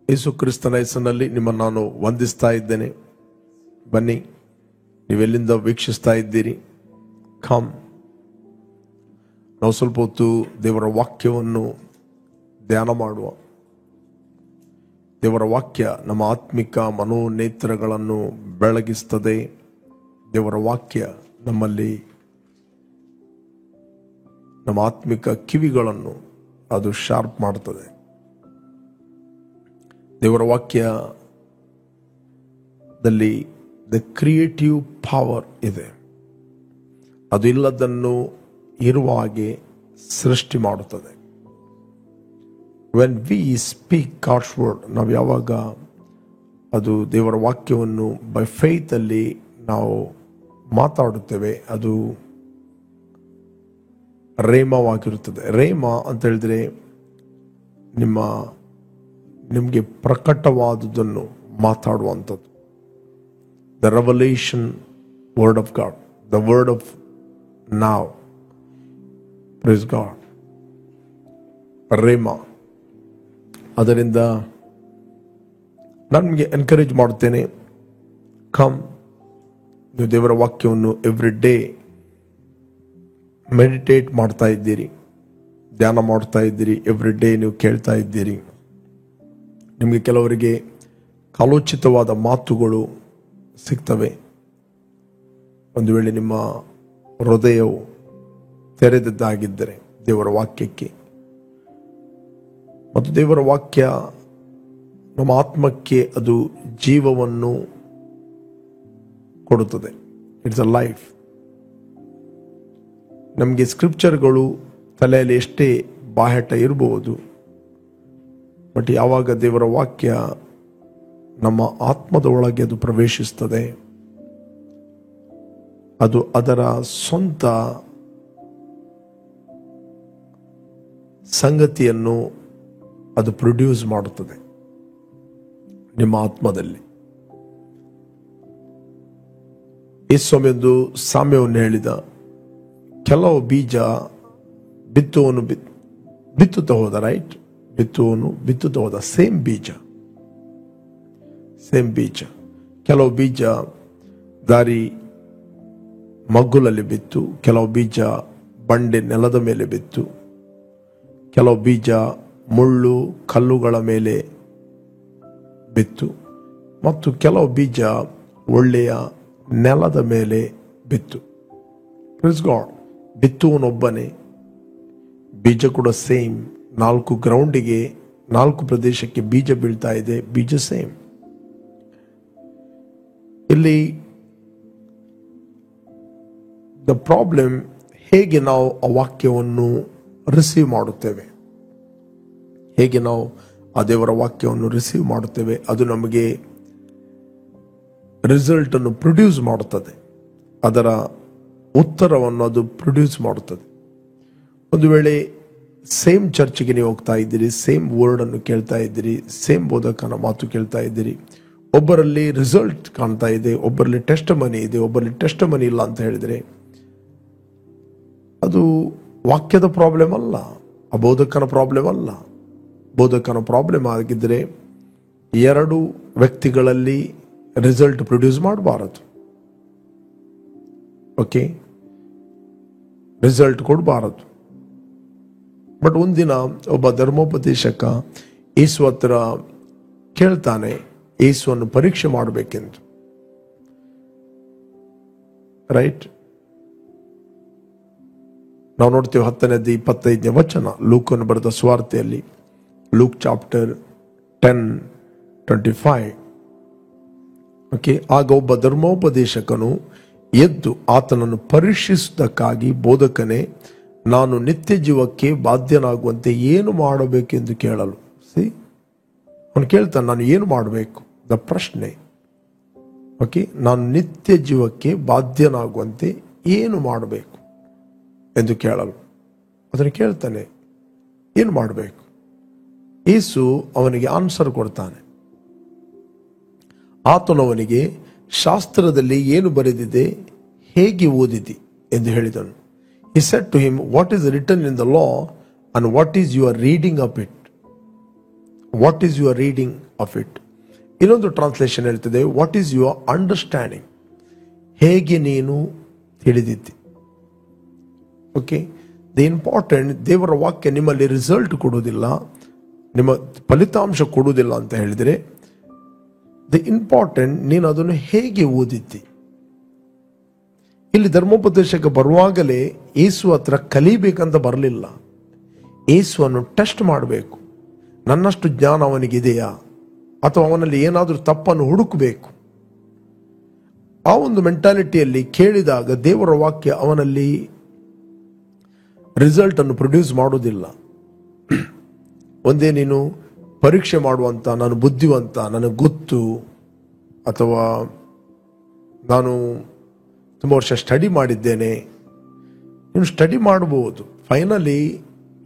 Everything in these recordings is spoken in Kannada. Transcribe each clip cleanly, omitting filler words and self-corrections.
ಯೇಸು ಕ್ರಿಸ್ತನ ಹೆಸರಿನಲ್ಲಿ ನಿಮ್ಮನ್ನು ನಾನು ವಂದಿಸ್ತಾ ಇದ್ದೇನೆ. ಬನ್ನಿ, ನೀವೆಲ್ಲಿಂದ ವೀಕ್ಷಿಸ್ತಾ ಇದ್ದೀರಿ, ಕಮ್. ನಾವು ಸ್ವಲ್ಪ ಹೊತ್ತು ದೇವರ ವಾಕ್ಯವನ್ನು ಧ್ಯಾನ ಮಾಡುವ. ದೇವರ ವಾಕ್ಯ ನಮ್ಮ ಆತ್ಮಿಕ ಮನೋನೇತ್ರಗಳನ್ನು ಬೆಳಗಿಸ್ತದೆ. ದೇವರ ವಾಕ್ಯ ನಮ್ಮಲ್ಲಿ ನಮ್ಮ ಆತ್ಮಿಕ ಕಿವಿಗಳನ್ನು ಅದು ಶಾರ್ಪ್ ಮಾಡ್ತದೆ. ದೇವರ ವಾಕ್ಯದಲ್ಲಿ ದ ಕ್ರಿಯೇಟಿವ್ ಪವರ್ ಇದೆ. ಅದು ಇಲ್ಲದನ್ನು ಇರುವ ಹಾಗೆ ಸೃಷ್ಟಿ ಮಾಡುತ್ತದೆ. When we speak God's word, ನಾವು ಯಾವಾಗ ಅದು ದೇವರ ವಾಕ್ಯವನ್ನು ಬೈ ಫೇತ್ ಅಲ್ಲಿ ನಾವು ಮಾತಾಡುತ್ತೇವೆ, ಅದು ರೇಮವಾಗಿರುತ್ತದೆ. ರೇಮ ಅಂತ ಹೇಳಿದ್ರೆ ನಿಮಗೆ ಪ್ರಕಟವಾದುದನ್ನು ಮಾತಾಡುವಂಥದ್ದು. The revelation word of God, the word of now. Praise God. Rhema. ಅದರಿಂದ ನಾನು ನಿಮಗೆ ಎನ್ಕರೇಜ್ ಮಾಡುತ್ತೇನೆ, ಕಮ್, ನೀವು ದೇವರ ವಾಕ್ಯವನ್ನು ಎವ್ರಿ ಡೇ ಮೆಡಿಟೇಟ್ ಮಾಡ್ತಾ ಇದ್ದೀರಿ, ಧ್ಯಾನ ಮಾಡ್ತಾ ಇದ್ದೀರಿ, ಎವ್ರಿ ಡೇ ನೀವು ಕೇಳ್ತಾ ಇದ್ದೀರಿ. ನಿಮಗೆ ಕೆಲವರಿಗೆ ಕಾಲೋಚಿತವಾದ ಮಾತುಗಳು ಸಿಗ್ತವೆ. ಒಂದು ವೇಳೆ ನಿಮ್ಮ ಹೃದಯವು ತೆರೆದದ್ದಾಗಿದ್ದರೆ ದೇವರ ವಾಕ್ಯಕ್ಕೆ, ಮತ್ತು ದೇವರ ವಾಕ್ಯ ನಮ್ಮ ಆತ್ಮಕ್ಕೆ ಅದು ಜೀವವನ್ನು ಕೊಡುತ್ತದೆ. It's a life. ನಮಗೆ ಸ್ಕ್ರಿಪ್ಚರ್ಗಳು ತಲೆಯಲ್ಲಿ ಎಷ್ಟೇ ಬಾಹ್ಯಾಟ ಇರಬಹುದು, ಬಟ್ ಯಾವಾಗ ದೇವರ ವಾಕ್ಯ ನಮ್ಮ ಆತ್ಮದ ಒಳಗೆ ಅದು ಪ್ರವೇಶಿಸ್ತದೆ, ಅದು ಅದರ ಸ್ವಂತ ಸಂಗತಿಯನ್ನು ಅದು ಪ್ರೊಡ್ಯೂಸ್ ಮಾಡುತ್ತದೆ ನಿಮ್ಮ ಆತ್ಮದಲ್ಲಿ. ಯೇಸುಸ್ವಾಮಿಯೊಂದು ಸಾಮ್ಯವನ್ನು ಹೇಳಿದ, ಕೆಲವು ಬೀಜ ಬಿತ್ತುವನು ಬಿತ್ತುತ್ತಾ ಹೋದ, ರೈಟ್? ಬಿತ್ತುವನು ಬಿತ್ತುತ್ತಾ ಹೋದ. ಸೇಮ್ ಬೀಜ. ಕೆಲವು ಬೀಜ ದಾರಿ ಮಗ್ಗುಲಲ್ಲಿ ಬಿತ್ತು, ಕೆಲವು ಬೀಜ ಬಂಡೆ ನೆಲದ ಮೇಲೆ ಬಿತ್ತು, ಕೆಲವು ಬೀಜ ಮುಳ್ಳು ಕಲ್ಲುಗಳ ಮೇಲೆ ಬಿತ್ತು, ಮತ್ತು ಕೆಲವು ಬೀಜ ಒಳ್ಳೆಯ ನೆಲದ ಮೇಲೆ ಬಿತ್ತು. Praise God. ಬಿತ್ತುವನೊಬ್ಬನೇ, ಬೀಜ ಕೂಡ ಸೇಮ್. 4 ಗ್ರೌಂಡಿಗೆ 4 ಪ್ರದೇಶಕ್ಕೆ ಬೀಜ ಬೀಳ್ತಾ ಇದೆ, ಬೀಜ ಸೇಮ್. ಇಲ್ಲಿ ದ ಪ್ರಾಬ್ಲಮ್, ಹೇಗೆ ನಾವು ಆ ವಾಕ್ಯವನ್ನು ರಿಸೀವ್ ಮಾಡುತ್ತೇವೆ, ಹೇಗೆ ನಾವು ಆ ದೇವರ ವಾಕ್ಯವನ್ನು ರಿಸೀವ್ ಮಾಡುತ್ತೇವೆ, ಅದು ನಮಗೆ ರಿಸಲ್ಟ್ ಅನ್ನು ಪ್ರೊಡ್ಯೂಸ್ ಮಾಡುತ್ತದೆ. ಅದರ ಉತ್ತರವನ್ನು ಅದು ಪ್ರೊಡ್ಯೂಸ್ ಮಾಡುತ್ತದೆ. ಒಂದು ವೇಳೆ ಸೇಮ್ ಚರ್ಚ್ಗೆ ನೀವು ಹೋಗ್ತಾ ಇದ್ದೀರಿ, ಸೇಮ್ ವರ್ಡ್ ಅನ್ನು ಕೇಳ್ತಾ ಇದ್ದೀರಿ, ಸೇಮ್ ಬೋಧಕನ ಮಾತು ಕೇಳ್ತಾ ಇದ್ದೀರಿ, ಒಬ್ಬರಲ್ಲಿ ರಿಸಲ್ಟ್ ಕಾಣ್ತಾ ಇದೆ, ಒಬ್ಬರಲ್ಲಿ ಟೆಸ್ಟ್ ಮನಿ ಇದೆ, ಒಬ್ಬರಲ್ಲಿ ಟೆಸ್ಟ್ ಮನಿ ಇಲ್ಲ ಅಂತ ಹೇಳಿದ್ರೆ ಅದು ವಾಕ್ಯದ ಪ್ರಾಬ್ಲಮ್ ಅಲ್ಲ, ಆ ಬೋಧಕನ ಪ್ರಾಬ್ಲಮ್ ಅಲ್ಲ. ಬೋಧಕನ ಪ್ರಾಬ್ಲಮ್ ಆಗಿದ್ದರೆ 2 ವ್ಯಕ್ತಿಗಳಲ್ಲಿ ರಿಸಲ್ಟ್ ಪ್ರೊಡ್ಯೂಸ್ ಮಾಡಬಾರದು. ಓಕೆ, ರಿಸಲ್ಟ್ ಕೊಡಬಾರದು. ಬಟ್ ಒಂದಿನ ಒಬ್ಬ ಧರ್ಮೋಪದೇಶಕ ಯೇಸು ಹತ್ರ ಕೇಳ್ತಾನೆ, ಯೇಸುವನ್ನು ಪರೀಕ್ಷೆ ಮಾಡಬೇಕೆಂದು, ರೈಟ್? ನಾವು ನೋಡ್ತೇವೆ 10ನೇ 25ನೇ ವಚನ ಲೂಕನು ಬರೆದ ಸುವಾರ್ತೆಯಲ್ಲಿ, ಲೂಕ್ ಚಾಪ್ಟರ್ 10:25. ಓಕೆ, ಆಗ ಒಬ್ಬ ಧರ್ಮೋಪದೇಶಕನು ಎದ್ದು ಆತನನ್ನು ಪರೀಕ್ಷಿಸುವುದಕ್ಕಾಗಿ, ಬೋಧಕನೇ, ನಾನು ನಿತ್ಯ ಜೀವಕ್ಕೆ ಬಾಧ್ಯನಾಗುವಂತೆ ಏನು ಮಾಡಬೇಕೆಂದು ಕೇಳಲು. ಅವನು ಕೇಳ್ತಾನೆ, ನಾನು ಏನು ಮಾಡಬೇಕು? ದ ಪ್ರಶ್ನೆ. ಓಕೆ, ನಾನು ನಿತ್ಯ ಜೀವಕ್ಕೆ ಬಾಧ್ಯನಾಗುವಂತೆ ಏನು ಮಾಡಬೇಕು ಎಂದು ಕೇಳಲು. ಅದನ್ನು ಕೇಳ್ತಾನೆ, ಏನು ಮಾಡಬೇಕು? ಯೇಸು ಅವನಿಗೆ ಆನ್ಸರ್ ಕೊಡ್ತಾನೆ. ಆತನು ಅವನಿಗೆ, ಶಾಸ್ತ್ರದಲ್ಲಿ ಏನು ಬರೆದಿದೆ, ಹೇಗೆ ಓದಿದಿ ಎಂದು ಹೇಳಿದನು. He said to him, what is written in the law and what is your reading of it? What is your reading of it. ಇನ್ನೊಂದು ಟ್ರಾನ್ಸ್ಲೇಷನ್ ಹೇಳ್ತದೆ, ವಾಟ್ ಈಸ್ ಯುವರ್ ಅಂಡರ್ಸ್ಟ್ಯಾಂಡಿಂಗ್, ಹೇಗೆ ನೀನು ತಿಳಿದಿದ್ದಿ. ಓಕೆ, ದಿ ಇಂಪಾರ್ಟೆಂಟ್, ದೇವರ ವಾಕ್ಯ ನಿಮ್ಮಲ್ಲಿ ರಿಸಲ್ಟ್ ಕೊಡುವುದಿಲ್ಲ, ನಿಮ್ಮ ಫಲಿತಾಂಶ ಕೊಡುವುದಿಲ್ಲ ಅಂತ ಹೇಳಿದರೆ, ದಿ ಇಂಪಾರ್ಟೆಂಟ್ ನೀನು ಅದನ್ನು ಹೇಗೆ ಓದಿದ್ದಿ. ಇಲ್ಲಿ ಧರ್ಮೋಪದೇಶಕ್ಕೆ ಬರುವಾಗಲೇ ಯೇಸು ಹತ್ರ ಕಲಿಬೇಕಂತ ಬರಲಿಲ್ಲ, ಯೇಸುವನ್ನು ಟೆಸ್ಟ್ ಮಾಡಬೇಕು. ನನ್ನಷ್ಟು ಜ್ಞಾನ ಅವನಿಗಿದೆಯಾ, ಅಥವಾ ಅವನಲ್ಲಿ ಏನಾದರೂ ತಪ್ಪನ್ನು ಹುಡುಕಬೇಕು. ಆ ಒಂದು ಮೆಂಟಾಲಿಟಿಯಲ್ಲಿ ಕೇಳಿದಾಗ ದೇವರ ವಾಕ್ಯ ಅವನಲ್ಲಿ ರಿಸಲ್ಟ್ ಅನ್ನು ಪ್ರೊಡ್ಯೂಸ್ ಮಾಡುವುದಿಲ್ಲ. ಒಂದೇ ನೀನು ಪರೀಕ್ಷೆ ಮಾಡುವಂತ, ನಾನು ಬುದ್ಧಿವಂತ, ನನಗೆ ಗೊತ್ತು, ಅಥವಾ ನಾನು ತುಂಬ ವರ್ಷ ಸ್ಟಡಿ ಮಾಡಿದ್ದೇನೆ, ನೀನು ಸ್ಟಡಿ ಮಾಡಬಹುದು. ಫೈನಲಿ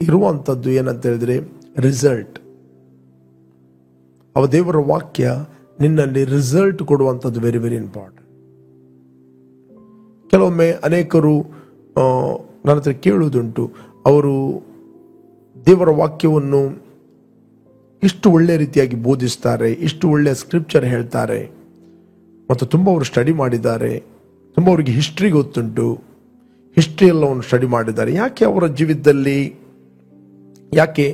ಇರುವಂಥದ್ದು ಏನಂತ ಹೇಳಿದ್ರೆ ರಿಸಲ್ಟ್. ಅವ ದೇವರ ವಾಕ್ಯ ನಿನ್ನಲ್ಲಿ ರಿಸಲ್ಟ್ ಕೊಡುವಂಥದ್ದು ವೆರಿ ವೆರಿ ಇಂಪಾರ್ಟೆಂಟ್. ಕೆಲವೊಮ್ಮೆ ಅನೇಕರು ನನ್ನ ಹತ್ರ ಕೇಳುವುದುಂಟು, ಅವರು ದೇವರ ವಾಕ್ಯವನ್ನು ಇಷ್ಟು ಒಳ್ಳೆ ರೀತಿಯಾಗಿ ಬೋಧಿಸ್ತಾರೆ, ಇಷ್ಟು ಒಳ್ಳೆಯ ಸ್ಕ್ರಿಪ್ಚರ್ ಹೇಳ್ತಾರೆ, ಮತ್ತು ತುಂಬ ಅವರು ಸ್ಟಡಿ ಮಾಡಿದ್ದಾರೆ, ತುಂಬ ಅವರಿಗೆ ಹಿಸ್ಟ್ರಿ ಗೊತ್ತುಂಟು, ಹಿಸ್ಟ್ರಿ ಎಲ್ಲವನ್ನು ಸ್ಟಡಿ ಮಾಡಿದ್ದಾರೆ, ಯಾಕೆ ಅವರ ಜೀವಿತದಲ್ಲಿ ಯಾಕೆ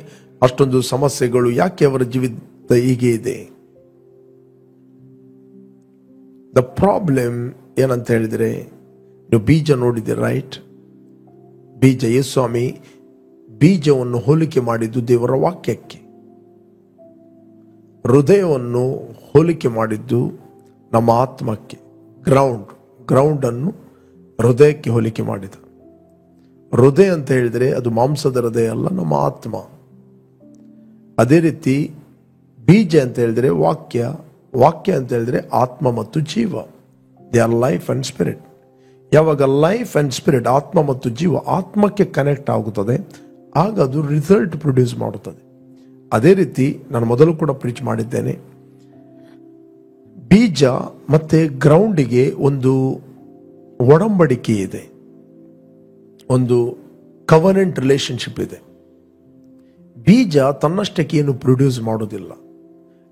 ಅಷ್ಟೊಂದು ಸಮಸ್ಯೆಗಳು, ಯಾಕೆ ಅವರ ಜೀವಿತ ಹೀಗೆ ಇದೆ. ದ ಪ್ರಾಬ್ಲಮ್ ಏನಂತ ಹೇಳಿದರೆ, ನೀವು ಬೀಜ ನೋಡಿದ್ದೀರಿ ರೈಟ್. ಬೀಜ, ಯೇಸುಸ್ವಾಮಿ ಬೀಜವನ್ನು ಹೋಲಿಕೆ ಮಾಡಿದ್ದು ದೇವರ ವಾಕ್ಯಕ್ಕೆ, ಹೃದಯವನ್ನು ಹೋಲಿಕೆ ಮಾಡಿದ್ದು ನಮ್ಮ ಆತ್ಮಕ್ಕೆ. ಗ್ರೌಂಡ್ ಅನ್ನು ಹೃದಯಕ್ಕೆ ಹೋಲಿಕೆ ಮಾಡಿದ. ಹೃದಯ ಅಂತ ಹೇಳಿದರೆ ಅದು ಮಾಂಸದ ಹೃದಯ ಅಲ್ಲ, ನಮ್ಮ ಆತ್ಮ. ಅದೇ ರೀತಿ ಬೀಜ ಅಂತ ಹೇಳಿದರೆ ವಾಕ್ಯ ಅಂತ ಹೇಳಿದರೆ ಆತ್ಮ ಮತ್ತು ಜೀವ. They are life and spirit. ಯಾವಾಗ ಲೈಫ್ ಅಂಡ್ ಸ್ಪಿರಿಟ್, ಆತ್ಮ ಮತ್ತು ಜೀವ ಆತ್ಮಕ್ಕೆ ಕನೆಕ್ಟ್ ಆಗುತ್ತದೆ, ಆಗ ಅದು ರಿಸಲ್ಟ್ ಪ್ರೊಡ್ಯೂಸ್ ಮಾಡುತ್ತದೆ. ಅದೇ ರೀತಿ ನಾನು ಮೊದಲು ಕೂಡ ಪ್ರೀಚ್ ಮಾಡಿದ್ದೇನೆ, ಬೀಜ ಮತ್ತೆ ಗ್ರೌಂಡಿಗೆ ಒಂದು ಒಡಂಬಡಿಕೆ ಇದೆ, ಒಂದು ಕವನೆಂಟ್ ರಿಲೇಶನ್ಶಿಪ್ ಇದೆ. ಬೀಜ ತನ್ನಷ್ಟಕ್ಕೆ ಏನು ಪ್ರೊಡ್ಯೂಸ್ ಮಾಡೋದಿಲ್ಲ.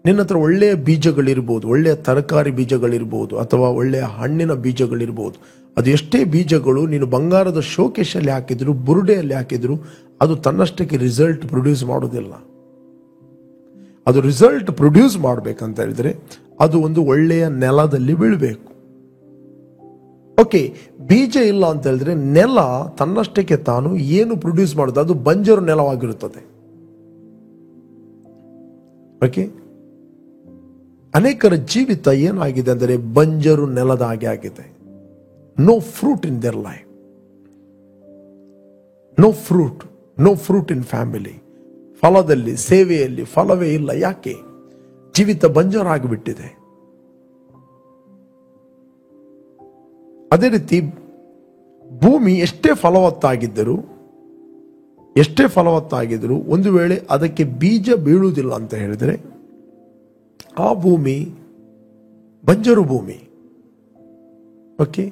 ನಿನ್ನ ಹತ್ರ ಒಳ್ಳೆಯ ಬೀಜಗಳಿರ್ಬೋದು, ಒಳ್ಳೆಯ ತರಕಾರಿ ಬೀಜಗಳಿರ್ಬೋದು, ಅಥವಾ ಒಳ್ಳೆಯ ಹಣ್ಣಿನ ಬೀಜಗಳಿರ್ಬೋದು. ಅದು ಎಷ್ಟೇ ಬೀಜಗಳು ನೀನು ಬಂಗಾರದ ಶೋಕೇಶಲ್ಲಿ ಹಾಕಿದ್ರು, ಬುರುಡೆಯಲ್ಲಿ ಹಾಕಿದ್ರು, ಅದು ತನ್ನಷ್ಟಕ್ಕೆ ರಿಸಲ್ಟ್ ಪ್ರೊಡ್ಯೂಸ್ ಮಾಡೋದಿಲ್ಲ. ಅದು ರಿಸಲ್ಟ್ ಪ್ರೊಡ್ಯೂಸ್ ಮಾಡಬೇಕಂತ ಹೇಳಿದ್ರೆ ಅದು ಒಂದು ಒಳ್ಳೆಯ ನೆಲದಲ್ಲಿ ಬೀಳಬೇಕು. ಓಕೆ, ಬೀಜ ಇಲ್ಲ ಅಂತ ಹೇಳಿದ್ರೆ ನೆಲ ತನ್ನಷ್ಟಕ್ಕೆ ತಾನು ಏನು ಪ್ರೊಡ್ಯೂಸ್ ಮಾಡೋದು, ಅದು ಬಂಜರು ನೆಲವಾಗಿರುತ್ತದೆ. ಓಕೆ, ಅನೇಕರ ಜೀವಿತ ಏನಾಗಿದೆ ಅಂದರೆ ಬಂಜರು ನೆಲದ ಹಾಗೆ ಆಗಿದೆ. No fruit in their life, no fruit in family. ಫಲದಲ್ಲಿ, ಸೇವೆಯಲ್ಲಿ ಫಲವೇ ಇಲ್ಲ. ಯಾಕೆ? ಜೀವಿತ ಬಂಜರಾಗಿಬಿಟ್ಟಿದೆ. ಅದೇ ರೀತಿ ಭೂಮಿ ಎಷ್ಟೇ ಫಲವತ್ತಾಗಿದ್ದರೂ ಒಂದು ವೇಳೆ ಅದಕ್ಕೆ ಬೀಜ ಬೀಳುವುದಿಲ್ಲ ಅಂತ ಹೇಳಿದರೆ ಆ ಭೂಮಿ ಬಂಜರು ಭೂಮಿ. ಓಕೆ,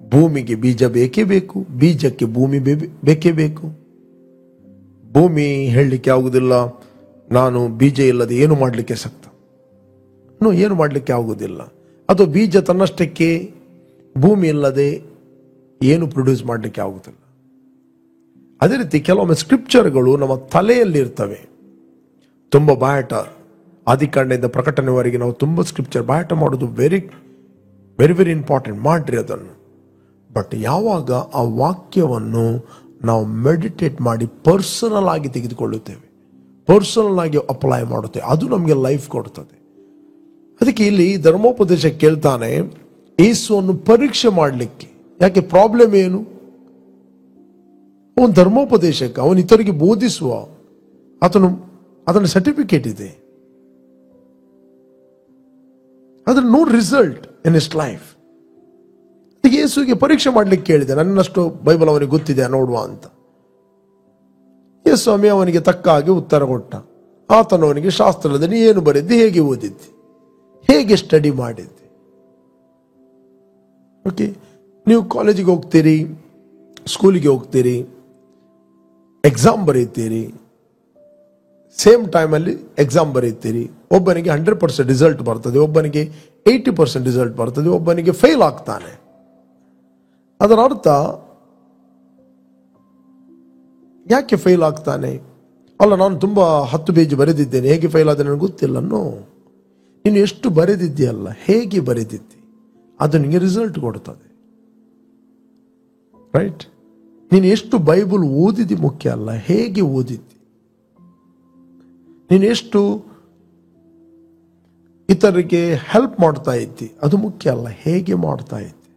ಭೂಮಿಗೆ ಬೀಜ ಬೇಕೇ ಬೇಕು, ಬೀಜಕ್ಕೆ ಭೂಮಿ ಬೇಕೇ ಬೇಕು. ಭೂಮಿ ಹೇಳಲಿಕ್ಕೆ ಆಗುದಿಲ್ಲ, ನಾನು ಬೀಜ ಇಲ್ಲದೆ ಏನು ಮಾಡಲಿಕ್ಕೆ ಸಕ್ತ, ಏನು ಮಾಡಲಿಕ್ಕೆ ಆಗುವುದಿಲ್ಲ. ಅಥವಾ ಬೀಜ ತನ್ನಷ್ಟಕ್ಕೆ ಭೂಮಿ ಇಲ್ಲದೆ ಏನು ಪ್ರೊಡ್ಯೂಸ್ ಮಾಡಲಿಕ್ಕೆ ಆಗುತ್ತಿಲ್ಲ. ಅದೇ ರೀತಿ ಕೆಲವೊಮ್ಮೆ ಸ್ಕ್ರಿಪ್ಚರ್ಗಳು ನಮ್ಮ ತಲೆಯಲ್ಲಿ ಇರ್ತವೆ, ತುಂಬ ಬಾಯಾಟ. ಆದಿಕಾಂಡದಿಂದ ಪ್ರಕಟಣೆವರೆಗೆ ನಾವು ತುಂಬ ಸ್ಕ್ರಿಪ್ಚರ್ ಬಾಯಾಟ ಮಾಡೋದು ವೆರಿ ವೆರಿ ವೆರಿ ಇಂಪಾರ್ಟೆಂಟ್, ಮಾಡ್ರಿ ಅದನ್ನು. ಬಟ್ ಯಾವಾಗ ಆ ವಾಕ್ಯವನ್ನು ನಾವು ಮೆಡಿಟೇಟ್ ಮಾಡಿ ಪರ್ಸನಲ್ ಆಗಿ ತೆಗೆದುಕೊಳ್ಳುತ್ತೇವೆ, ಪರ್ಸನಲ್ ಆಗಿ ಅಪ್ಲೈ ಮಾಡುತ್ತೇವೆ, ಅದು ನಮಗೆ ಲೈಫ್ ಕೊಡ್ತದೆ. ಅದಕ್ಕೆ ಇಲ್ಲಿ ಧರ್ಮೋಪದೇಶ ಕೇಳ್ತಾನೆ ಯೇಸುವನ್ನು ಪರೀಕ್ಷೆ ಮಾಡಲಿಕ್ಕೆ. ಯಾಕೆ? ಪ್ರಾಬ್ಲಮ್ ಏನು? ಅವನು ಧರ್ಮೋಪದೇಶಕ, ಅವನು ಇತರಿಗೆ ಬೋಧಿಸುವ, ಅದನ್ನು ಸರ್ಟಿಫಿಕೇಟ್ ಇದೆ, ಅದ್ರ no result in his life. ಯೇಸುವಿಗೆ ಪರೀಕ್ಷೆ ಮಾಡ್ಲಿಕ್ಕೆ ಕೇಳಿದೆ, ನನ್ನಷ್ಟು ಬೈಬಲ್ ಅವನಿಗೆ ಗೊತ್ತಿದೆ ನೋಡುವ ಅಂತ. ಯೇಸು ಸ್ವಾಮಿ ಅವನಿಗೆ ತಕ್ಕ ಹಾಗೆ ಉತ್ತರ ಕೊಟ್ಟ. ಆತನು ಅವನಿಗೆ ಶಾಸ್ತ್ರದಲ್ಲಿ ನೀ ಏನು ಬರೆದಿದ್ದಿ, ಹೇಗೆ ಓದಿದ್ದಿ, ಹೇಗೆ ಸ್ಟಡಿ ಮಾಡಿದ್ದಿ. ಓಕೆ, ನೀವು ಕಾಲೇಜಿಗೆ ಹೋಗ್ತೀರಿ, ಸ್ಕೂಲಿಗೆ ಹೋಗ್ತೀರಿ, ಎಕ್ಸಾಮ್ ಬರೀತೀರಿ, ಸೇಮ್ ಟೈಮಲ್ಲಿ ಎಕ್ಸಾಮ್ ಬರೀತೀರಿ. ಒಬ್ಬನಿಗೆ 100% ರಿಸಲ್ಟ್ ಬರ್ತದೆ, ಒಬ್ಬನಿಗೆ 80% ರಿಸಲ್ಟ್ ಬರ್ತದೆ, ಒಬ್ಬನಿಗೆ ಫೇಲ್ ಆಗ್ತಾನೆ. ಅದರ ಅರ್ಥ ಯಾಕೆ ಫೇಲ್ ಆಗ್ತಾನೆ? ಅಲ್ಲ, ನಾನು ತುಂಬಾ 10 ಪೇಜ್ ಬರೆದಿದ್ದೇನೆ, ಹೇಗೆ ಫೇಲ್ ಆದ ನನಗೆ ಗೊತ್ತಿಲ್ಲ. ನೋ, ನೀನು ಎಷ್ಟು ಬರೆದಿದ್ದೀಯಲ್ಲ, ಹೇಗೆ ಬರೆದಿದ್ದಿ, ಅದು ನಿಮಗೆ ರಿಸಲ್ಟ್ ಕೊಡ್ತದೆ. ರೈಟ್? ನೀನು ಎಷ್ಟು ಬೈಬಲ್ ಓದಿದಿ ಮುಖ್ಯ ಅಲ್ಲ, ಹೇಗೆ ಓದಿದ್ದಿ. ನೀನು ಎಷ್ಟು ಇತರರಿಗೆ ಹೆಲ್ಪ್ ಮಾಡ್ತಾ ಇದ್ದಿ, ಅದು ಮುಖ್ಯ ಅಲ್ಲ, ಹೇಗೆ ಮಾಡ್ತಾ ಇದ್ದಿ.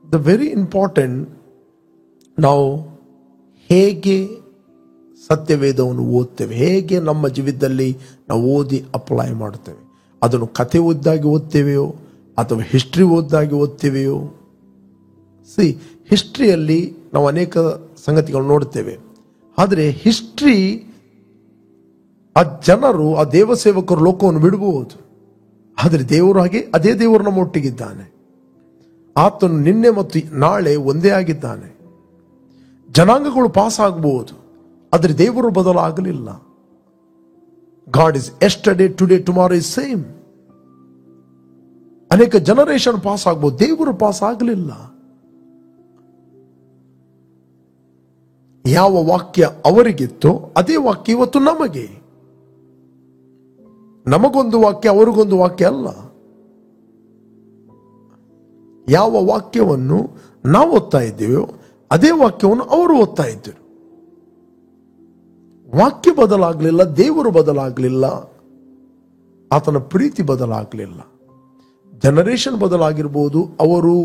ದ ವೆರಿ ಇಂಪಾರ್ಟೆಂಟ್, ನಾವು ಹೇಗೆ ಸತ್ಯವೇದವನ್ನು ಓದ್ತೇವೆ, ಹೇಗೆ ನಮ್ಮ ಜೀವಿತದಲ್ಲಿ ನಾವು ಓದಿ ಅಪ್ಲೈ ಮಾಡ್ತೇವೆ. ಅದನ್ನು ಕತೆ ಓದ್ದಾಗಿ ಓದ್ತೇವೆಯೋ ಅಥವಾ ಹಿಸ್ಟ್ರಿ ಓದ್ದಾಗಿ ಓದ್ತೇವೆಯೋ. ಹಿಸ್ಟ್ರಿಯಲ್ಲಿ ನಾವು ಅನೇಕ ಸಂಗತಿಗಳು ನೋಡ್ತೇವೆ, ಆದರೆ ಹಿಸ್ಟ್ರಿ ಆ ಜನರು, ಆ ದೇವಸೇವಕರು ಲೋಕವನ್ನು ಬಿಡಬಹುದು, ಆದರೆ ದೇವರು ಹಾಗೆ ಅದೇ ದೇವರು ನಮ್ಮ ಒಟ್ಟಿಗಿದ್ದಾನೆ. ಆತನು ನಿನ್ನೆ ಮತ್ತು ನಾಳೆ ಒಂದೇ ಆಗಿದ್ದಾನೆ. ಜನಾಂಗಗಳು ಪಾಸ್ ಆಗಬಹುದು, ಆದರೆ ದೇವರು ಬದಲಾಗಲಿಲ್ಲ. God is yesterday, today, tomorrow is same. ಅನೇಕ ಜನರೇಷನ್ ಪಾಸ್ ಆಗಬಹುದು, ದೇವರು ಪಾಸ್ ಆಗಲಿಲ್ಲ. ಯಾವ ವಾಕ್ಯ ಅವರಿಗಿತ್ತೋ ಅದೇ ವಾಕ್ಯ ಇವತ್ತು ನಮಗೆ. ನಮಗೊಂದು ವಾಕ್ಯ, ಅವರಿಗೊಂದು ವಾಕ್ಯ ಅಲ್ಲ. ಯಾವ ವಾಕ್ಯವನ್ನು ನಾವು ಓದ್ತಾ ಇದ್ದೇವೋ ಅದೇ ವಾಕ್ಯವನ್ನು ಅವರು ಓದ್ತಾ ಇದ್ದರು. ವಾಕ್ಯ ಬದಲಾಗಲಿಲ್ಲ, ದೇವರು ಬದಲಾಗಲಿಲ್ಲ, ಆತನ ಪ್ರೀತಿ ಬದಲಾಗಲಿಲ್ಲ. ಜನರೇಷನ್ ಬದಲಾಗಿರ್ಬೋದು, ಅವರು